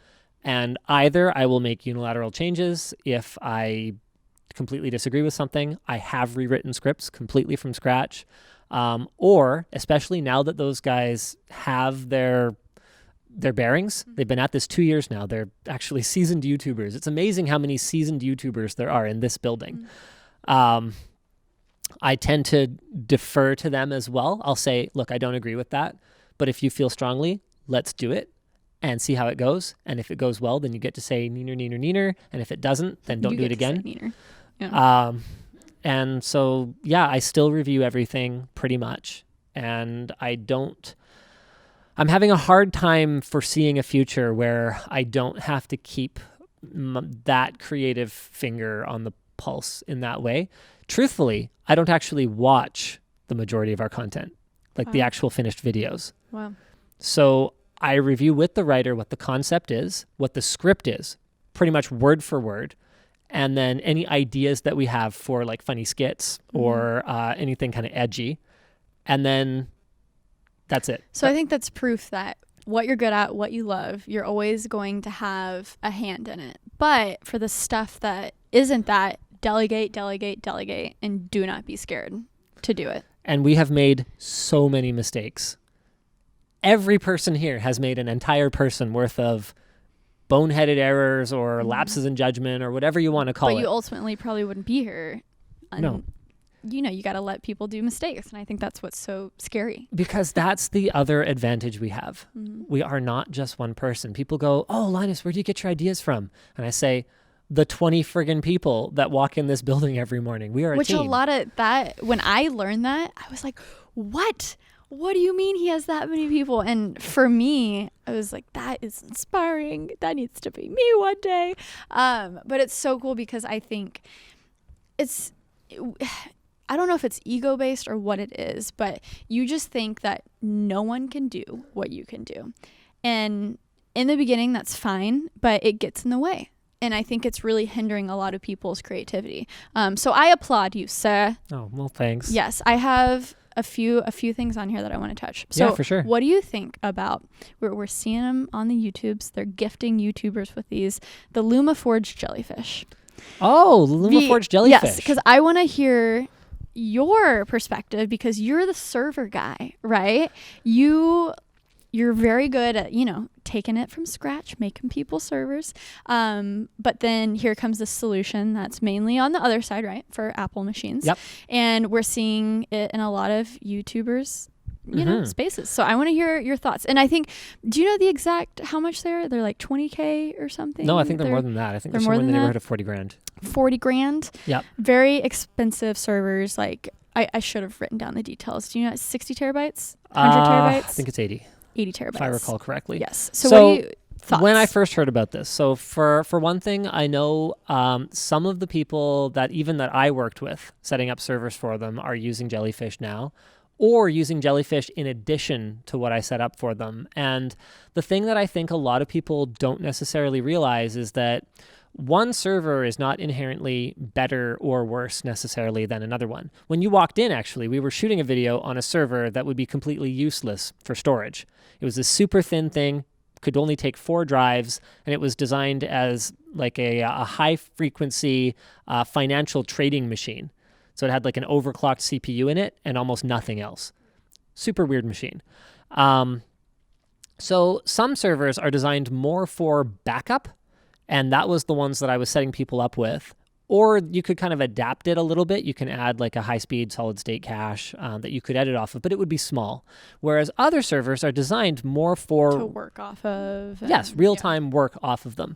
And either I will make unilateral changes if I completely disagree with something. I have rewritten scripts completely from scratch. Or, especially now that those guys have their bearings, they've been at this 2 years now. They're actually seasoned YouTubers. It's amazing how many seasoned YouTubers there are in this building. I tend to defer to them as well. I'll say, look, I don't agree with that, but if you feel strongly, let's do it and see how it goes. And if it goes well, then you get to say neener, neener, neener. And if it doesn't, then don't do it again. Yeah. And so, yeah, I still review everything pretty much. And I'm having a hard time foreseeing a future where I don't have to keep that creative finger on the pulse in that way. Truthfully, I don't actually watch the majority of our content, like the actual finished videos. Wow. So I review with the writer what the concept is, what the script is, pretty much word for word, and then any ideas that we have for like funny skits or anything kind of edgy, and then that's it. So I think that's proof that what you're good at, what you love, you're always going to have a hand in it. But for the stuff that isn't that, delegate, delegate, delegate, and do not be scared to do it. And we have made so many mistakes. Every person here has made an entire person worth of boneheaded errors or lapses in judgment or whatever you want to call it. But you ultimately probably wouldn't be here. No. You got to let people do mistakes. And I think that's what's so scary. Because that's the other advantage we have. We are not just one person. People go, oh, Linus, where do you get your ideas from? And I say, the 20 friggin' people that walk in this building every morning. We are a team. Which a lot of that, when I learned that, I was like, what? What do you mean he has that many people? And for me, I was like, that is inspiring. That needs to be me one day. But it's so cool because I think I don't know if it's ego-based or what it is, but you just think that no one can do what you can do. And in the beginning, that's fine, but it gets in the way. And I think it's really hindering a lot of people's creativity. So I applaud you, sir. Oh, well, thanks. Yes, I have a few things on here that I want to touch. So yeah, for sure. What do you think about, we're seeing them on the YouTubes, they're gifting YouTubers with the LumaForge jellyfish. Oh, the LumaForge jellyfish. Yes, because I want to hear your perspective because you're the server guy, right? You're very good at, taking it from scratch, making people servers. But then here comes this solution that's mainly on the other side, right? For Apple machines. Yep. And we're seeing it in a lot of YouTubers spaces. So I want to hear your thoughts. And I think, do you know the exact how much they're? They're like $20K or something. No, I think they're more than that. I think they're somewhere in the neighborhood of 40 grand. 40 grand. Yep. Very expensive servers. Like I should have written down the details. Do you know 60 terabytes? 100 terabytes? I think it's 80. 80 terabytes. If I recall correctly. Yes. So what do you thoughts? When I first heard about this, so for one thing, I know some of the people that I worked with setting up servers for them are using Jellyfish now, or using Jellyfish in addition to what I set up for them. And the thing that I think a lot of people don't necessarily realize is that one server is not inherently better or worse necessarily than another one. When you walked in, actually, we were shooting a video on a server that would be completely useless for storage. It was a super thin thing, could only take 4 drives, and it was designed as like a high-frequency financial trading machine. So it had like an overclocked CPU in it and almost nothing else. Super weird machine. So some servers are designed more for backup, and that was the ones that I was setting people up with. Or you could kind of adapt it a little bit. You can add like a high-speed solid-state cache that you could edit off of, but it would be small. Whereas other servers are designed more for... to work off of. Yes, real-time work off of them.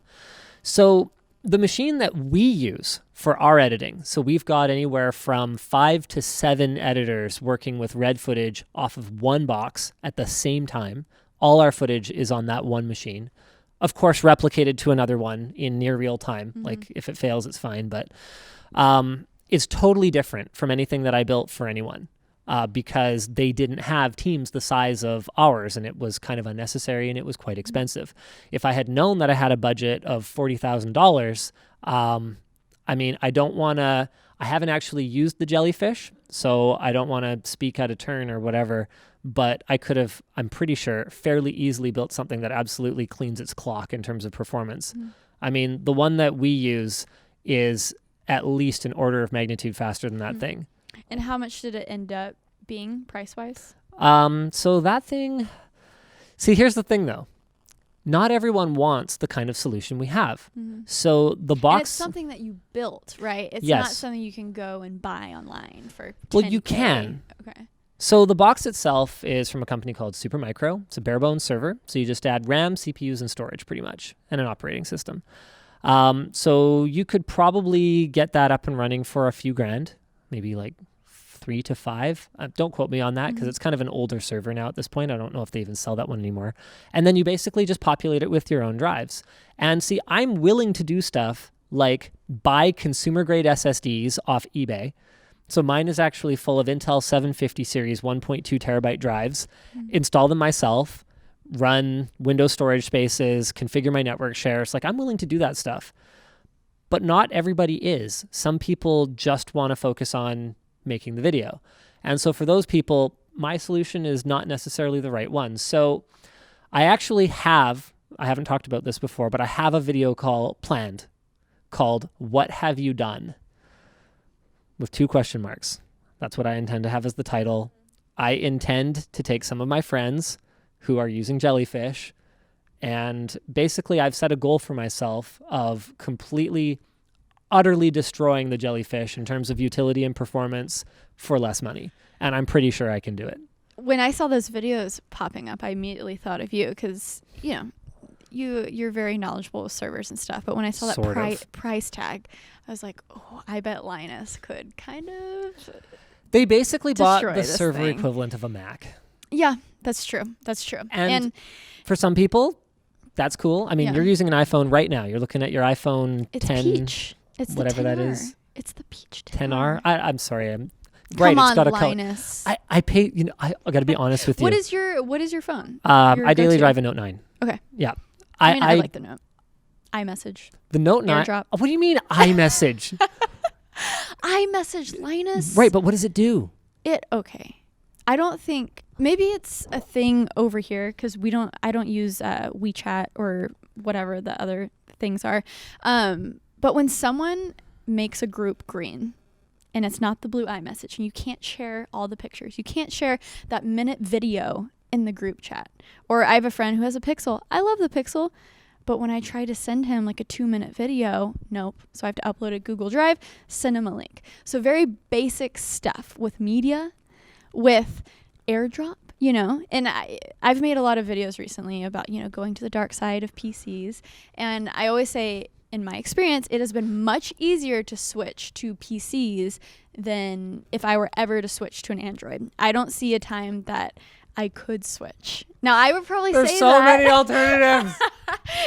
So the machine that we use for our editing, so we've got anywhere from 5 to 7 editors working with red footage off of one box at the same time. All our footage is on that one machine. Of course, replicated to another one in near real time. Mm-hmm. Like if it fails, it's fine. But it's totally different from anything that I built for anyone because they didn't have teams the size of ours, and it was kind of unnecessary and it was quite expensive. If I had known that I had a budget of $40,000, I mean, I haven't actually used the Jellyfish, so I don't want to speak out of turn or whatever. But I could have, I'm pretty sure, fairly easily built something that absolutely cleans its clock in terms of performance. Mm. I mean, the one that we use is at least an order of magnitude faster than that thing. And how much did it end up being price-wise? So that thing, see, here's the thing though. Not everyone wants the kind of solution we have. Mm-hmm. So the box... And it's something that you built, right? It's not something you can go and buy online for $10K. Well, you can. Okay. So the box itself is from a company called Supermicro. It's a bare bones server. So you just add RAM, CPUs, and storage pretty much, and an operating system. So you could probably get that up and running for a few grand, maybe like 3 to 5. Don't quote me on that because it's kind of an older server now at this point. I don't know if they even sell that one anymore. And then you basically just populate it with your own drives. And see, I'm willing to do stuff like buy consumer grade SSDs off eBay. So mine is actually full of Intel 750 series 1.2 terabyte drives, install them myself, run Windows storage spaces, configure my network shares. Like I'm willing to do that stuff, but not everybody is. Some people just want to focus on making the video. And so for those people, my solution is not necessarily the right one. So I actually I haven't talked about this before, but I have a video planned called What Have You Done? With 2 question marks. That's what I intend to have as the title. I intend to take some of my friends who are using Jellyfish, and basically I've set a goal for myself of completely, utterly destroying the Jellyfish in terms of utility and performance for less money. And I'm pretty sure I can do it. When I saw those videos popping up, I immediately thought of you because, you're very knowledgeable with servers and stuff. But when I saw that price tag, I was like, oh, I bet Linus could kind of... They basically bought the server equivalent of a Mac. Yeah, that's true. That's true. And for some people, that's cool. I mean, you're using an iPhone right now. You're looking at your iPhone 10. Peach. It's whatever the 10R. That is. It's the Peach 10R. I'm sorry. Come on, it's got a Linus. I pay. I got to be honest with you. What is your phone? I daily drive a Note 9. Okay. Yeah. I like the Note. iMessage. The Note 9. AirDrop. What do you mean iMessage? iMessage, Linus. Right, but what does it do? Okay. I don't think, maybe it's a thing over here because I don't use WeChat or whatever the other things are. But when someone makes a group green and it's not the blue iMessage and you can't share all the pictures, you can't share that minute video in the group chat. Or I have a friend who has a Pixel. I love the Pixel. But when I try to send him like a 2-minute video, nope. So I have to upload it to Google Drive, send him a link. So very basic stuff with media, with AirDrop. And I've made a lot of videos recently about, going to the dark side of PCs. And I always say, in my experience, it has been much easier to switch to PCs than if I were ever to switch to an Android. I don't see a time that I could switch. Now, I would probably say that. There's so many alternatives.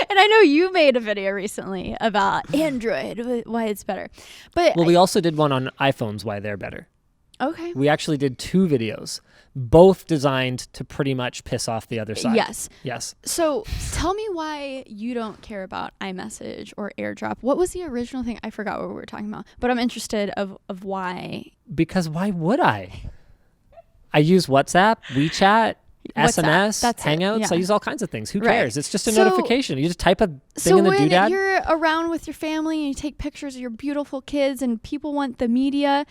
And I know you made a video recently about Android, why it's better. But we also did one on iPhones, why they're better. Okay. We actually did 2 videos, both designed to pretty much piss off the other side. Yes. So tell me why you don't care about iMessage or AirDrop. What was the original thing? I forgot what we were talking about, but I'm interested of why. Because why would I? I use WhatsApp, WeChat, SMS, Hangouts. Yeah. I use all kinds of things. Who cares? It's just a notification. You just type a thing in the doodad. So when you're around with your family and you take pictures of your beautiful kids and people want the media,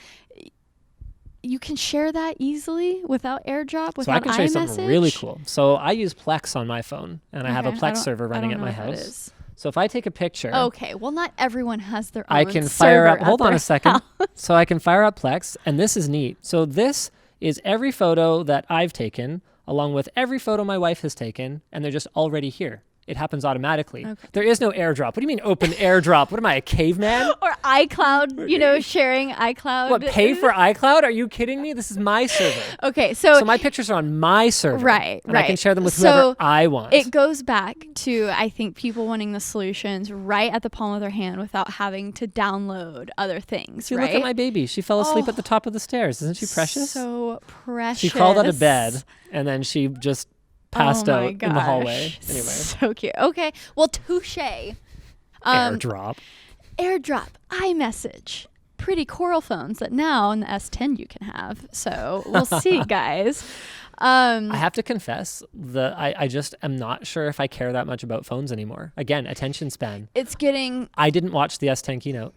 you can share that easily without AirDrop, without iMessage? So I can show you something really cool. So I use Plex on my phone, and I have a Plex server running at my house. So if I take a picture... Okay, well, not everyone has their own I can fire up... Hold on a second. House. So I can fire up Plex, and this is neat. So this is every photo that I've taken, along with every photo my wife has taken, and they're just already here. It happens automatically. Okay. There is no AirDrop. What do you mean open AirDrop? What am I, a caveman? Or iCloud, sharing iCloud. What, pay for iCloud? Are you kidding me? This is my server. Okay, so my pictures are on my server. Right. I can share them with whoever I want. It goes back to, I think, people wanting the solutions right at the palm of their hand without having to download other things, Look at my baby. She fell asleep at the top of the stairs. Isn't she precious? So precious. She crawled out of bed, and then she just... passed out in the hallway. Anyway. So cute. Okay. Well, touche. AirDrop, iMessage. Pretty Coral phones that now in the S10 you can have. So we'll see, guys. I have to confess that I just am not sure if I care that much about phones anymore. Again, attention span. I didn't watch the S10 keynote.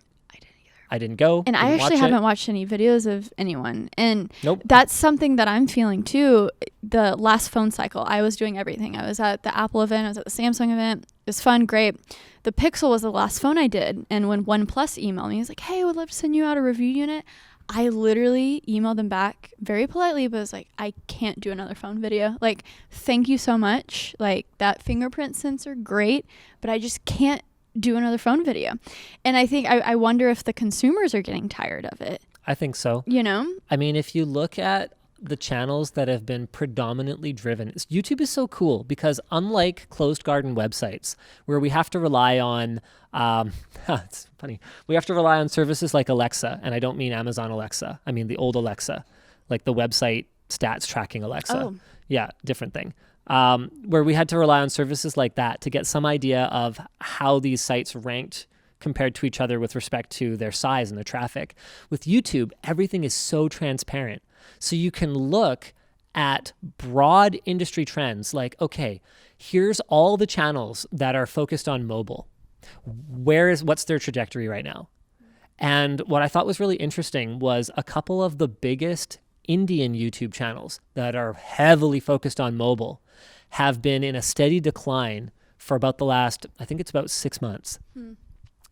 I didn't go. And I actually haven't watched any videos of anyone. And nope. That's something that I'm feeling too. The last phone cycle, I was doing everything. I was at the Apple event. I was at the Samsung event. It was fun. Great. The Pixel was the last phone I did. And when OnePlus emailed me, he was like, hey, I would love to send you out a review unit. I literally emailed them back very politely, but was like, I can't do another phone video. Like, thank you so much. Like, that fingerprint sensor, great. But I just can't do another phone video. And I think I wonder if the consumers are getting tired of it. I think so. I mean, if you look at the channels that have been predominantly driven, YouTube is so cool because unlike closed garden websites where we have to rely on it's funny, we have to rely on services like Alexa, and I don't mean Amazon Alexa, I mean the old Alexa, like the website stats tracking Alexa. Yeah, different thing. Where we had to rely on services like that to get some idea of how these sites ranked compared to each other with respect to their size and their traffic. With YouTube, everything is so transparent. So you can look at broad industry trends like, okay, here's all the channels that are focused on mobile. What's their trajectory right now? And what I thought was really interesting was a couple of the biggest Indian YouTube channels that are heavily focused on mobile have been in a steady decline for about the last, I think it's about 6 months.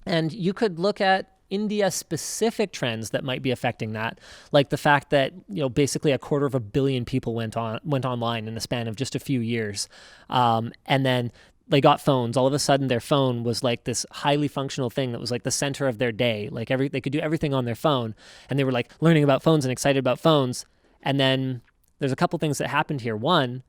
And you could look at India-specific trends that might be affecting that, like the fact that basically 250 million people went online in the span of just a few years, and then they got phones. All of a sudden, their phone was like this highly functional thing that was like the center of their day. Like they could do everything on their phone, and they were like learning about phones and excited about phones. And then there's a couple things that happened here. One,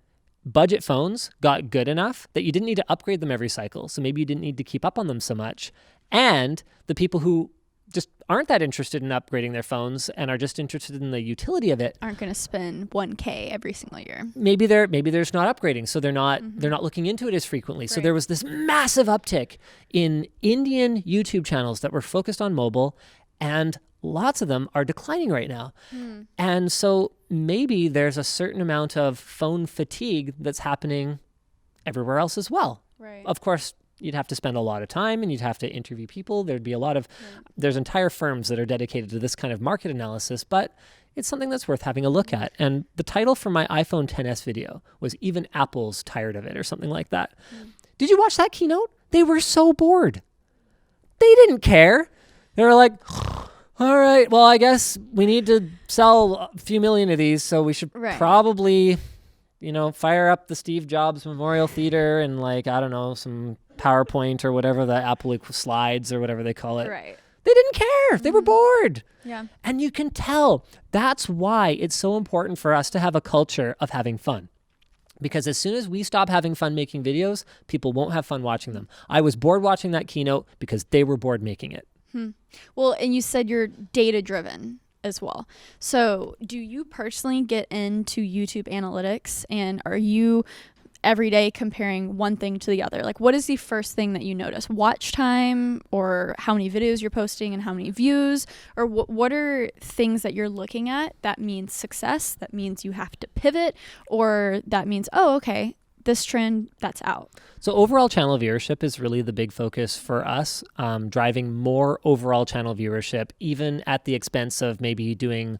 budget phones got good enough that you didn't need to upgrade them every cycle. So maybe you didn't need to keep up on them so much. And the people who just aren't that interested in upgrading their phones and are just interested in the utility of it aren't going to spend $1,000 every single year. Maybe they're just not upgrading, so they're not looking into it as frequently. Right. So there was this massive uptick in Indian YouTube channels that were focused on mobile, and lots of them are declining right now. And so maybe there's a certain amount of phone fatigue that's happening everywhere else as well. Right. Of course, you'd have to spend a lot of time and you'd have to interview people. There'd be a lot of, there's entire firms that are dedicated to this kind of market analysis, but it's something that's worth having a look at. And the title for my iPhone XS video was Even Apple's Tired of It, or something like that. Did you watch that keynote? They were so bored. They didn't care. They were like, all right, well, I guess we need to sell a few million of these, so we should probably fire up the Steve Jobs Memorial Theater and like, I don't know, some PowerPoint or whatever, the Apple slides or whatever they call it. Right. They didn't care. They were bored. Yeah. And you can tell. That's why it's so important for us to have a culture of having fun. Because as soon as we stop having fun making videos, people won't have fun watching them. I was bored watching that keynote because they were bored making it. Well, and you said you're data-driven as well. So do you personally get into YouTube analytics, and are you every day comparing one thing to the other? Like, what is the first thing that you notice? Watch time, or how many videos you're posting and how many views? Or what are things that you're looking at that means success, that means you have to pivot, or that means, oh, okay, this trend, that's out? So overall channel viewership is really the big focus for us, driving more overall channel viewership, even at the expense of maybe doing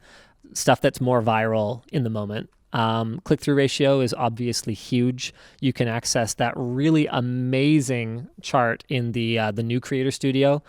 stuff that's more viral in the moment. Click-through ratio is obviously huge. You can access that really amazing chart in the new Creator Studio.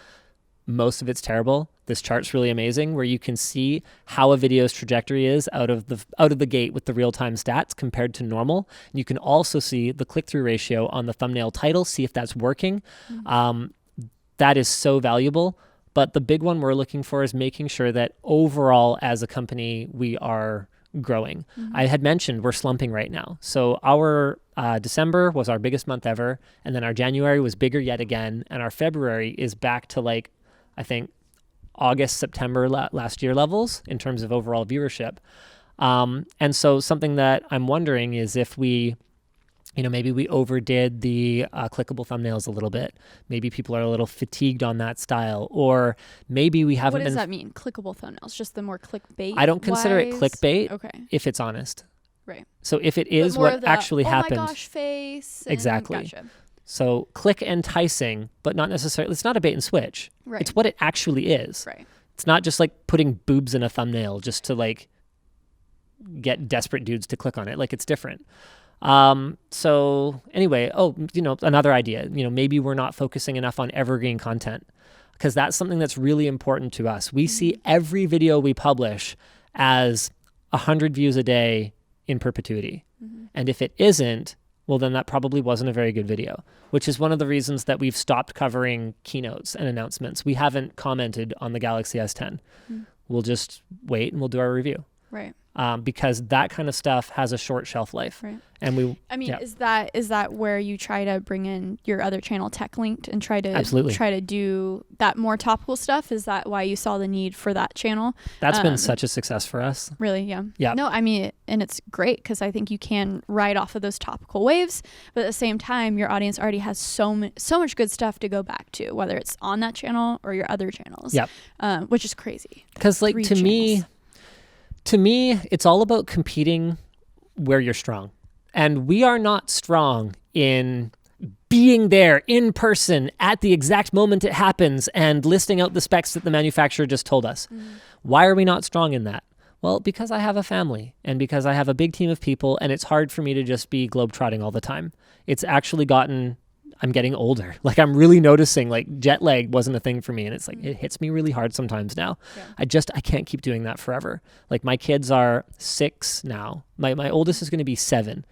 Most of it's terrible. This chart's really amazing, where you can see how a video's trajectory is out of the gate with the real-time stats compared to normal. And you can also see the click-through ratio on the thumbnail title, see if that's working. That is so valuable. But the big one we're looking for is making sure that overall as a company we are growing. I had mentioned we're slumping right now. So our December was our biggest month ever, and then our January was bigger yet again, and our February is back to like, I think, August, September last year levels in terms of overall viewership. And so something that I'm wondering is if we, maybe we overdid the clickable thumbnails a little bit. Maybe people are a little fatigued on that style, or maybe we haven't. What does that mean? Clickable thumbnails, just the more clickbait? I don't consider it clickbait. Okay. If it's honest. Right. So if it is what actually happened. Oh my gosh, face. Exactly. Gotcha. So click enticing, but not necessarily, it's not a bait and switch. Right. It's what it actually is. Right. It's not just like putting boobs in a thumbnail just to like get desperate dudes to click on it. Like, it's different. So anyway, another idea, maybe we're not focusing enough on evergreen content, because that's something that's really important to us. We see every video we publish as 100 views a day in perpetuity. And if it isn't, well, then that probably wasn't a very good video, which is one of the reasons that we've stopped covering keynotes and announcements. We haven't commented on the Galaxy S10. We'll just wait and we'll do our review. Right. Because that kind of stuff has a short shelf life. Right. And is that where you try to bring in your other channel, Tech Linked, and try to do that more topical stuff? Is that why you saw the need for that channel? That's been such a success for us. Really? Yeah. Yeah. No, and it's great because I think you can ride off of those topical waves, but at the same time, your audience already has so much good stuff to go back to, whether it's on that channel or your other channels. Yep. Which is crazy. Because like to me, it's all about competing where you're strong. And we are not strong in being there in person at the exact moment it happens and listing out the specs that the manufacturer just told us. Why are we not strong in that? Well, because I have a family and because I have a big team of people, and it's hard for me to just be globetrotting all the time. It's actually I'm getting older. Like, I'm really noticing like jet lag wasn't a thing for me. And it's like, it hits me really hard sometimes now. Yeah. I can't keep doing that forever. Like, my kids are 6 now. My oldest is going to be 7.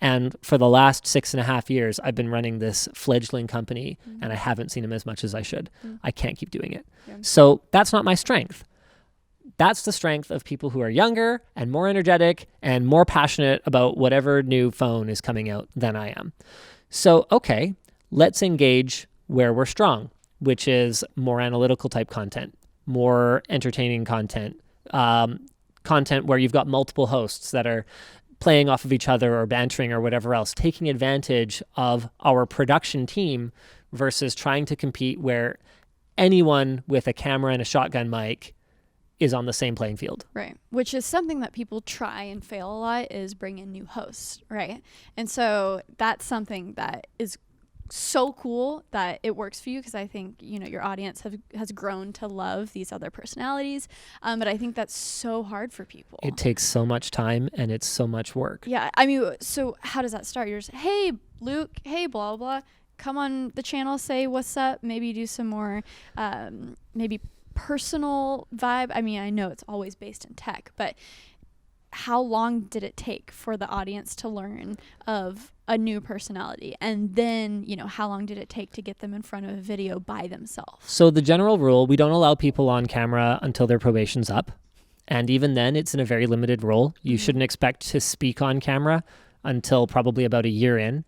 And for the last 6.5 years, I've been running this fledgling company and I haven't seen him as much as I should. I can't keep doing it. Yeah. So that's not my strength. That's the strength of people who are younger and more energetic and more passionate about whatever new phone is coming out than I am. So, okay, let's engage where we're strong, which is more analytical type content, more entertaining content, content where you've got multiple hosts that are playing off of each other or bantering or whatever else, taking advantage of our production team versus trying to compete where anyone with a camera and a shotgun mic is on the same playing field. Right. Which is something that people try and fail a lot, is bring in new hosts, right? And so that's something that is so cool that it works for you, because I think, your audience has grown to love these other personalities. But I think that's so hard for people. It takes so much time and it's so much work. Yeah. So how does that start? You're just, hey, Luke, hey, blah, blah, come on the channel, say what's up, maybe do some more, maybe personal vibe. I know it's always based in tech, but how long did it take for the audience to learn of a new personality? And then, how long did it take to get them in front of a video by themselves? So the general rule, we don't allow people on camera until their probation's up. And even then, it's in a very limited role. You shouldn't expect to speak on camera until probably about a year in.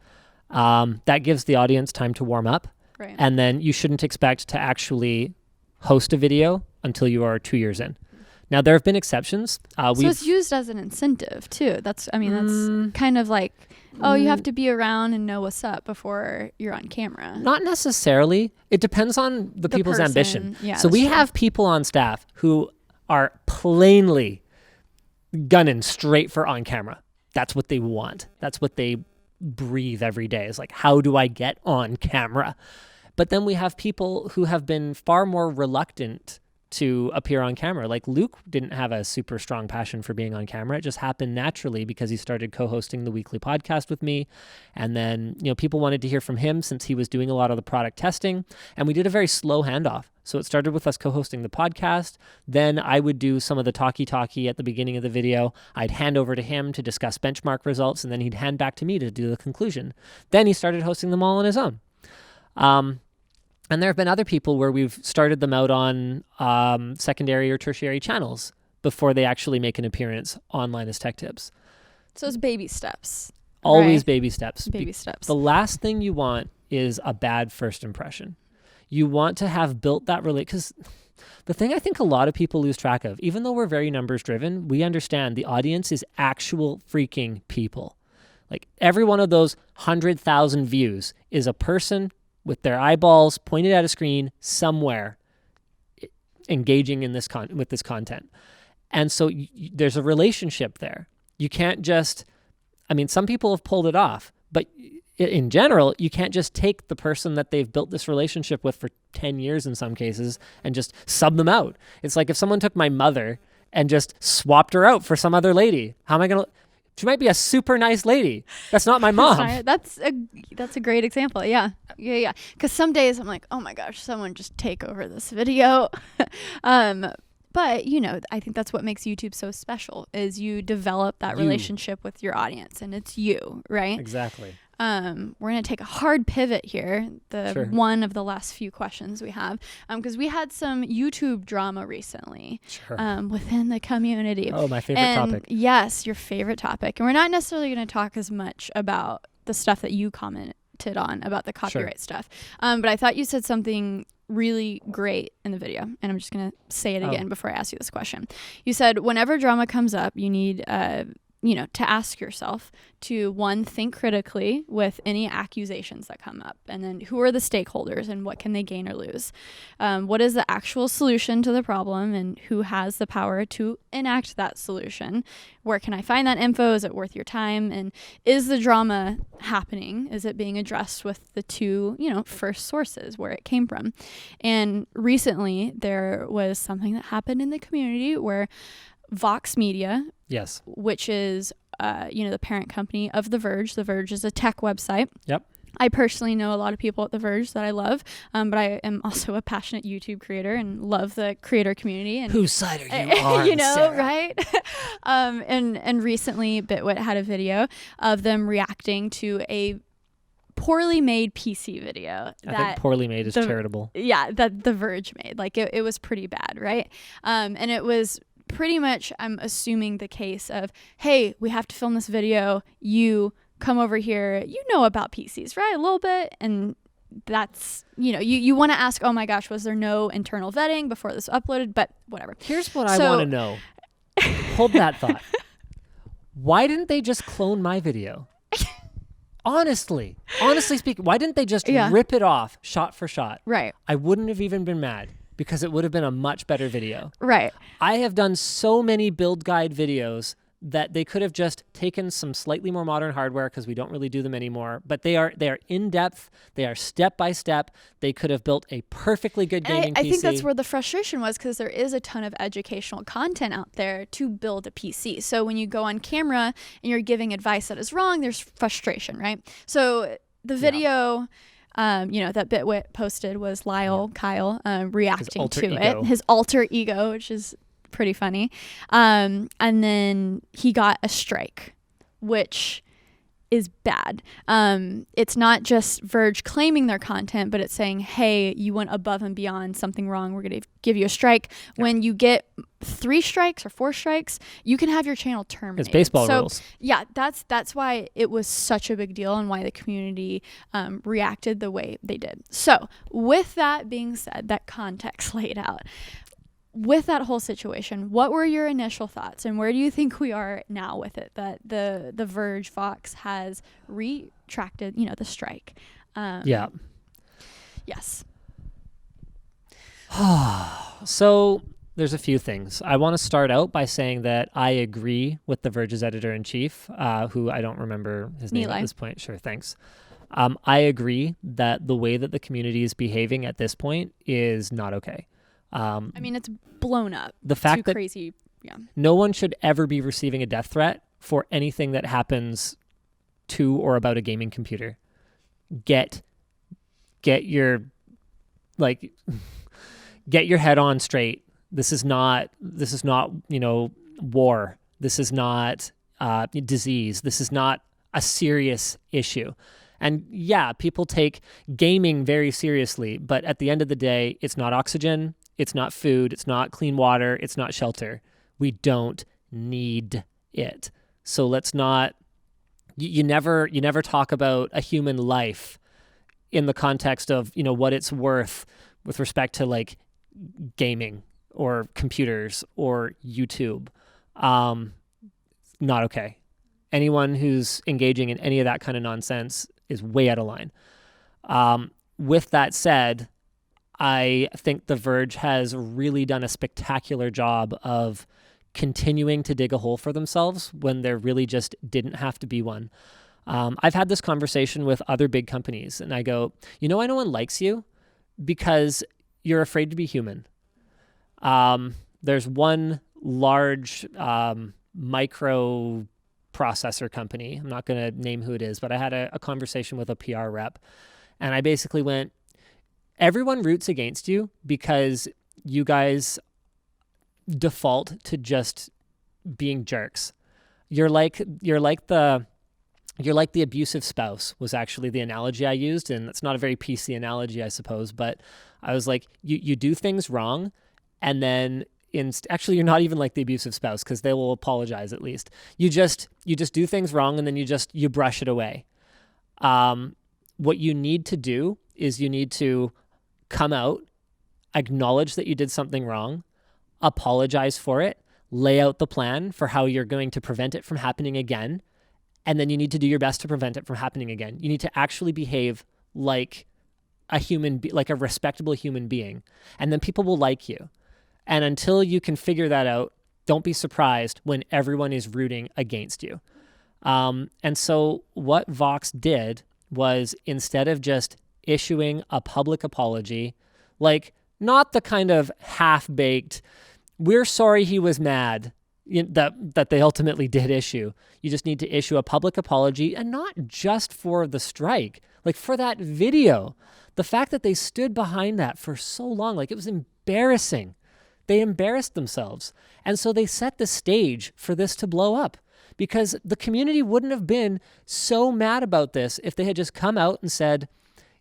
That gives the audience time to warm up. Right. And then you shouldn't expect to actually host a video until you are 2 years in. Now, there have been exceptions. So it's used as an incentive, too. That's kind of like, you have to be around and know what's up before you're on camera. Not necessarily. It depends on the people's person. ambition. Yeah, so we have people on staff who are plainly gunning straight for on camera. That's what they want. That's what they breathe every day. It's like, how do I get on camera? But then we have people who have been far more reluctant to appear on camera. Like Luke didn't have a super strong passion for being on camera. It just happened naturally because he started co-hosting the weekly podcast with me. And then, people wanted to hear from him since he was doing a lot of the product testing. And we did a very slow handoff. So it started with us co-hosting the podcast. Then I would do some of the talkie at the beginning of the video. I'd hand over to him to discuss benchmark results, and then he'd hand back to me to do the conclusion. Then he started hosting them all on his own. And there have been other people where we've started them out on secondary or tertiary channels before they actually make an appearance on Linus Tech Tips. So it's baby steps. Always right? baby steps. Baby steps. The last thing you want is a bad first impression. You want to have built that because the thing I think a lot of people lose track of, even though we're very numbers driven, we understand the audience is actual freaking people. Like every one of those 100,000 views is a person with their eyeballs pointed at a screen somewhere engaging in with this content. And so there's a relationship there. You can't just, some people have pulled it off, but in general, you can't just take the person that they've built this relationship with for 10 years in some cases and just sub them out. It's like if someone took my mother and just swapped her out for some other lady, how am I going to... She might be a super nice lady. That's not my mom. That's a great example. Yeah. Because some days I'm like, oh my gosh, someone just take over this video. But I think that's what makes YouTube so special is you develop that relationship with your audience, and it's you, right? Exactly. We're going to take a hard pivot here, Sure. one of the last few questions we have, because we had some YouTube drama recently within the community. Oh, my favorite topic. Yes, your favorite topic. And we're not necessarily going to talk as much about the stuff that you commented on about the copyright stuff. But I thought you said something really great in the video, and I'm just going to say it again before I ask you this question. You said whenever drama comes up, you need to ask yourself to, one, think critically with any accusations that come up, and then who are the stakeholders and what can they gain or lose? What is the actual solution to the problem, and who has the power to enact that solution? Where can I find that info? Is it worth your time? And is the drama happening? Is it being addressed with the two, first sources where it came from? And recently there was something that happened in the community where Vox Media, yes, which is the parent company of The Verge. The Verge is a tech website. Yep. I personally know a lot of people at The Verge that I love, but I am also a passionate YouTube creator and love the creator community. And whose side are you on, Sarah? Right? And recently Bitwit had a video of them reacting to a poorly made PC video. I think poorly made is charitable. Yeah, that The Verge made. Like it was pretty bad, right? And it was pretty much, I'm assuming, the case of, hey, we have to film this video. You come over here. You know about PCs, right? A little bit. And that's, you want to ask, oh my gosh, was there no internal vetting before this uploaded? But whatever. Here's what I want to know. Hold that thought. Why didn't they just clone my video? Honestly speaking, why didn't they just rip it off shot for shot? Right. I wouldn't have even been mad because it would have been a much better video. Right. I have done so many build guide videos that they could have just taken some slightly more modern hardware, because we don't really do them anymore, but they are in depth, they are step by step. They could have built a perfectly good gaming PC. I think that's where the frustration was, because there is a ton of educational content out there to build a PC. So when you go on camera and you're giving advice that is wrong, there's frustration, right? So the video that Bitwit posted was Kyle reacting to it, his alter ego, which is pretty funny. And then he got a strike, which is bad. It's not just Verge claiming their content, but it's saying, hey, you went above and beyond, something wrong, we're going to give you a strike. Yeah. When you get 3 strikes or 4 strikes, you can have your channel terminated. It's baseball rules. Yeah, that's why it was such a big deal and why the community reacted the way they did. So with that being said, that context laid out, with that whole situation, what were your initial thoughts, and where do you think we are now with it, that the Verge Fox has retracted, the strike? Yeah. Yes. So there's a few things. I want to start out by saying that I agree with the Verge's editor-in-chief, who I don't remember his name at this point. Sure, thanks. I agree that the way that the community is behaving at this point is not okay. It's blown up. The fact that crazy, yeah. No one should ever be receiving a death threat for anything that happens to or about a gaming computer. Get your head on straight. This is not war. This is not disease. This is not a serious issue. And yeah, people take gaming very seriously, but at the end of the day, it's not oxygen. It's not food. It's not clean water. It's not shelter. We don't need it. So let's not, you never talk about a human life in the context of, what it's worth with respect to like gaming or computers or YouTube. Not okay. Anyone who's engaging in any of that kind of nonsense is way out of line. With that said, I think The Verge has really done a spectacular job of continuing to dig a hole for themselves when there really just didn't have to be one. I've had this conversation with other big companies, and I go, why no one likes you? Because you're afraid to be human. There's one large micro processor company. I'm not going to name who it is, but I had a conversation with a PR rep, and I basically went, everyone roots against you because you guys default to just being jerks. You're like the abusive spouse was actually the analogy I used, and it's not a very PC analogy, I suppose, but I was like, you do things wrong, and then actually you're not even like the abusive spouse because they will apologize at least. You just do things wrong, and then you brush it away. What you need to do is you need to come out, acknowledge that you did something wrong, apologize for it, lay out the plan for how you're going to prevent it from happening again, and then you need to do your best to prevent it from happening again. You need to actually behave like like a respectable human being, and then people will like you. And until you can figure that out, don't be surprised when everyone is rooting against you. And so what Vox did was, instead of just issuing a public apology, like not the kind of half-baked, we're sorry he was mad, that they ultimately did issue. You just need to issue a public apology, and not just for the strike, like for that video. The fact that they stood behind that for so long, like it was embarrassing. They embarrassed themselves. And so they set the stage for this to blow up, because the community wouldn't have been so mad about this if they had just come out and said,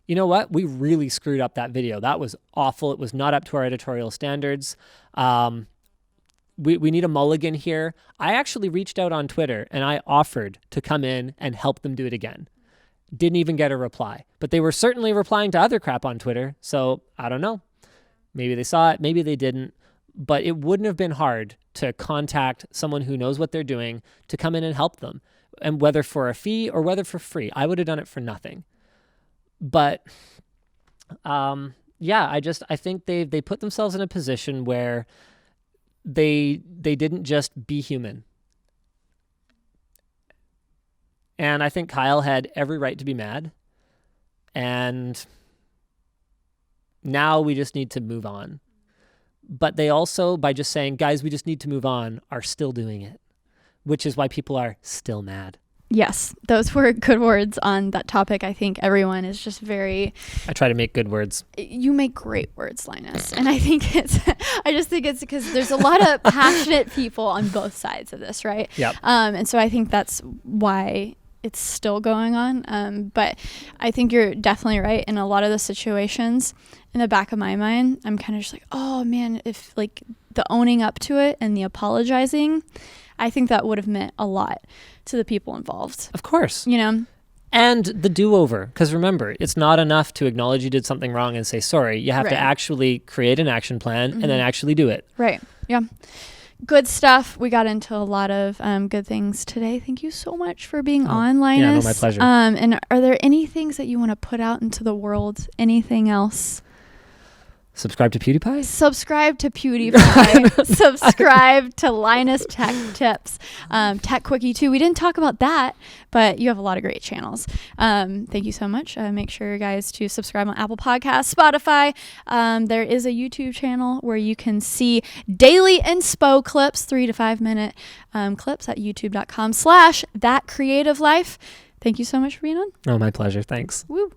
you know what, we really screwed up that video. That was awful. It was not up to our editorial standards. We need a mulligan here. I actually reached out on Twitter and I offered to come in and help them do it again. Didn't even get a reply, but they were certainly replying to other crap on Twitter. So I don't know. Maybe they saw it, maybe they didn't, but it wouldn't have been hard to contact someone who knows what they're doing to come in and help them. And whether for a fee or whether for free, I would have done it for nothing. But I think they put themselves in a position where they didn't just be human. And I think Kyle had every right to be mad. And now we just need to move on. But they also, by just saying, guys, we just need to move on, are still doing it, which is why people are still mad. Yes, those were good words on that topic. I think everyone is just very... I try to make good words. You make great words, Linus. And I think I just think it's because there's a lot of passionate people on both sides of this, right? Yep. And so I think that's why it's still going on. But I think you're definitely right. In a lot of the situations, in the back of my mind, I'm kind of just like, oh man, if like the owning up to it and the apologizing, I think that would have meant a lot to the people involved. Of course. You know? And the do-over. Because remember, it's not enough to acknowledge you did something wrong and say sorry. You have to actually create an action plan and then actually do it. Right. Yeah. Good stuff. We got into a lot of good things today. Thank you so much for being on, Linus. Yeah, no, my pleasure. And are there any things that you want to put out into the world? Anything else? Subscribe to PewDiePie? Subscribe to PewDiePie. Subscribe to Linus Tech Tips. Tech Quickie too. We didn't talk about that, but you have a lot of great channels. Thank you so much. Make sure, guys, to subscribe on Apple Podcasts, Spotify. There is a YouTube channel where you can see daily inspo clips, 3 to 5 minute clips at youtube.com/thatcreativelife. Thank you so much for being on. Oh, my pleasure. Thanks. Woo.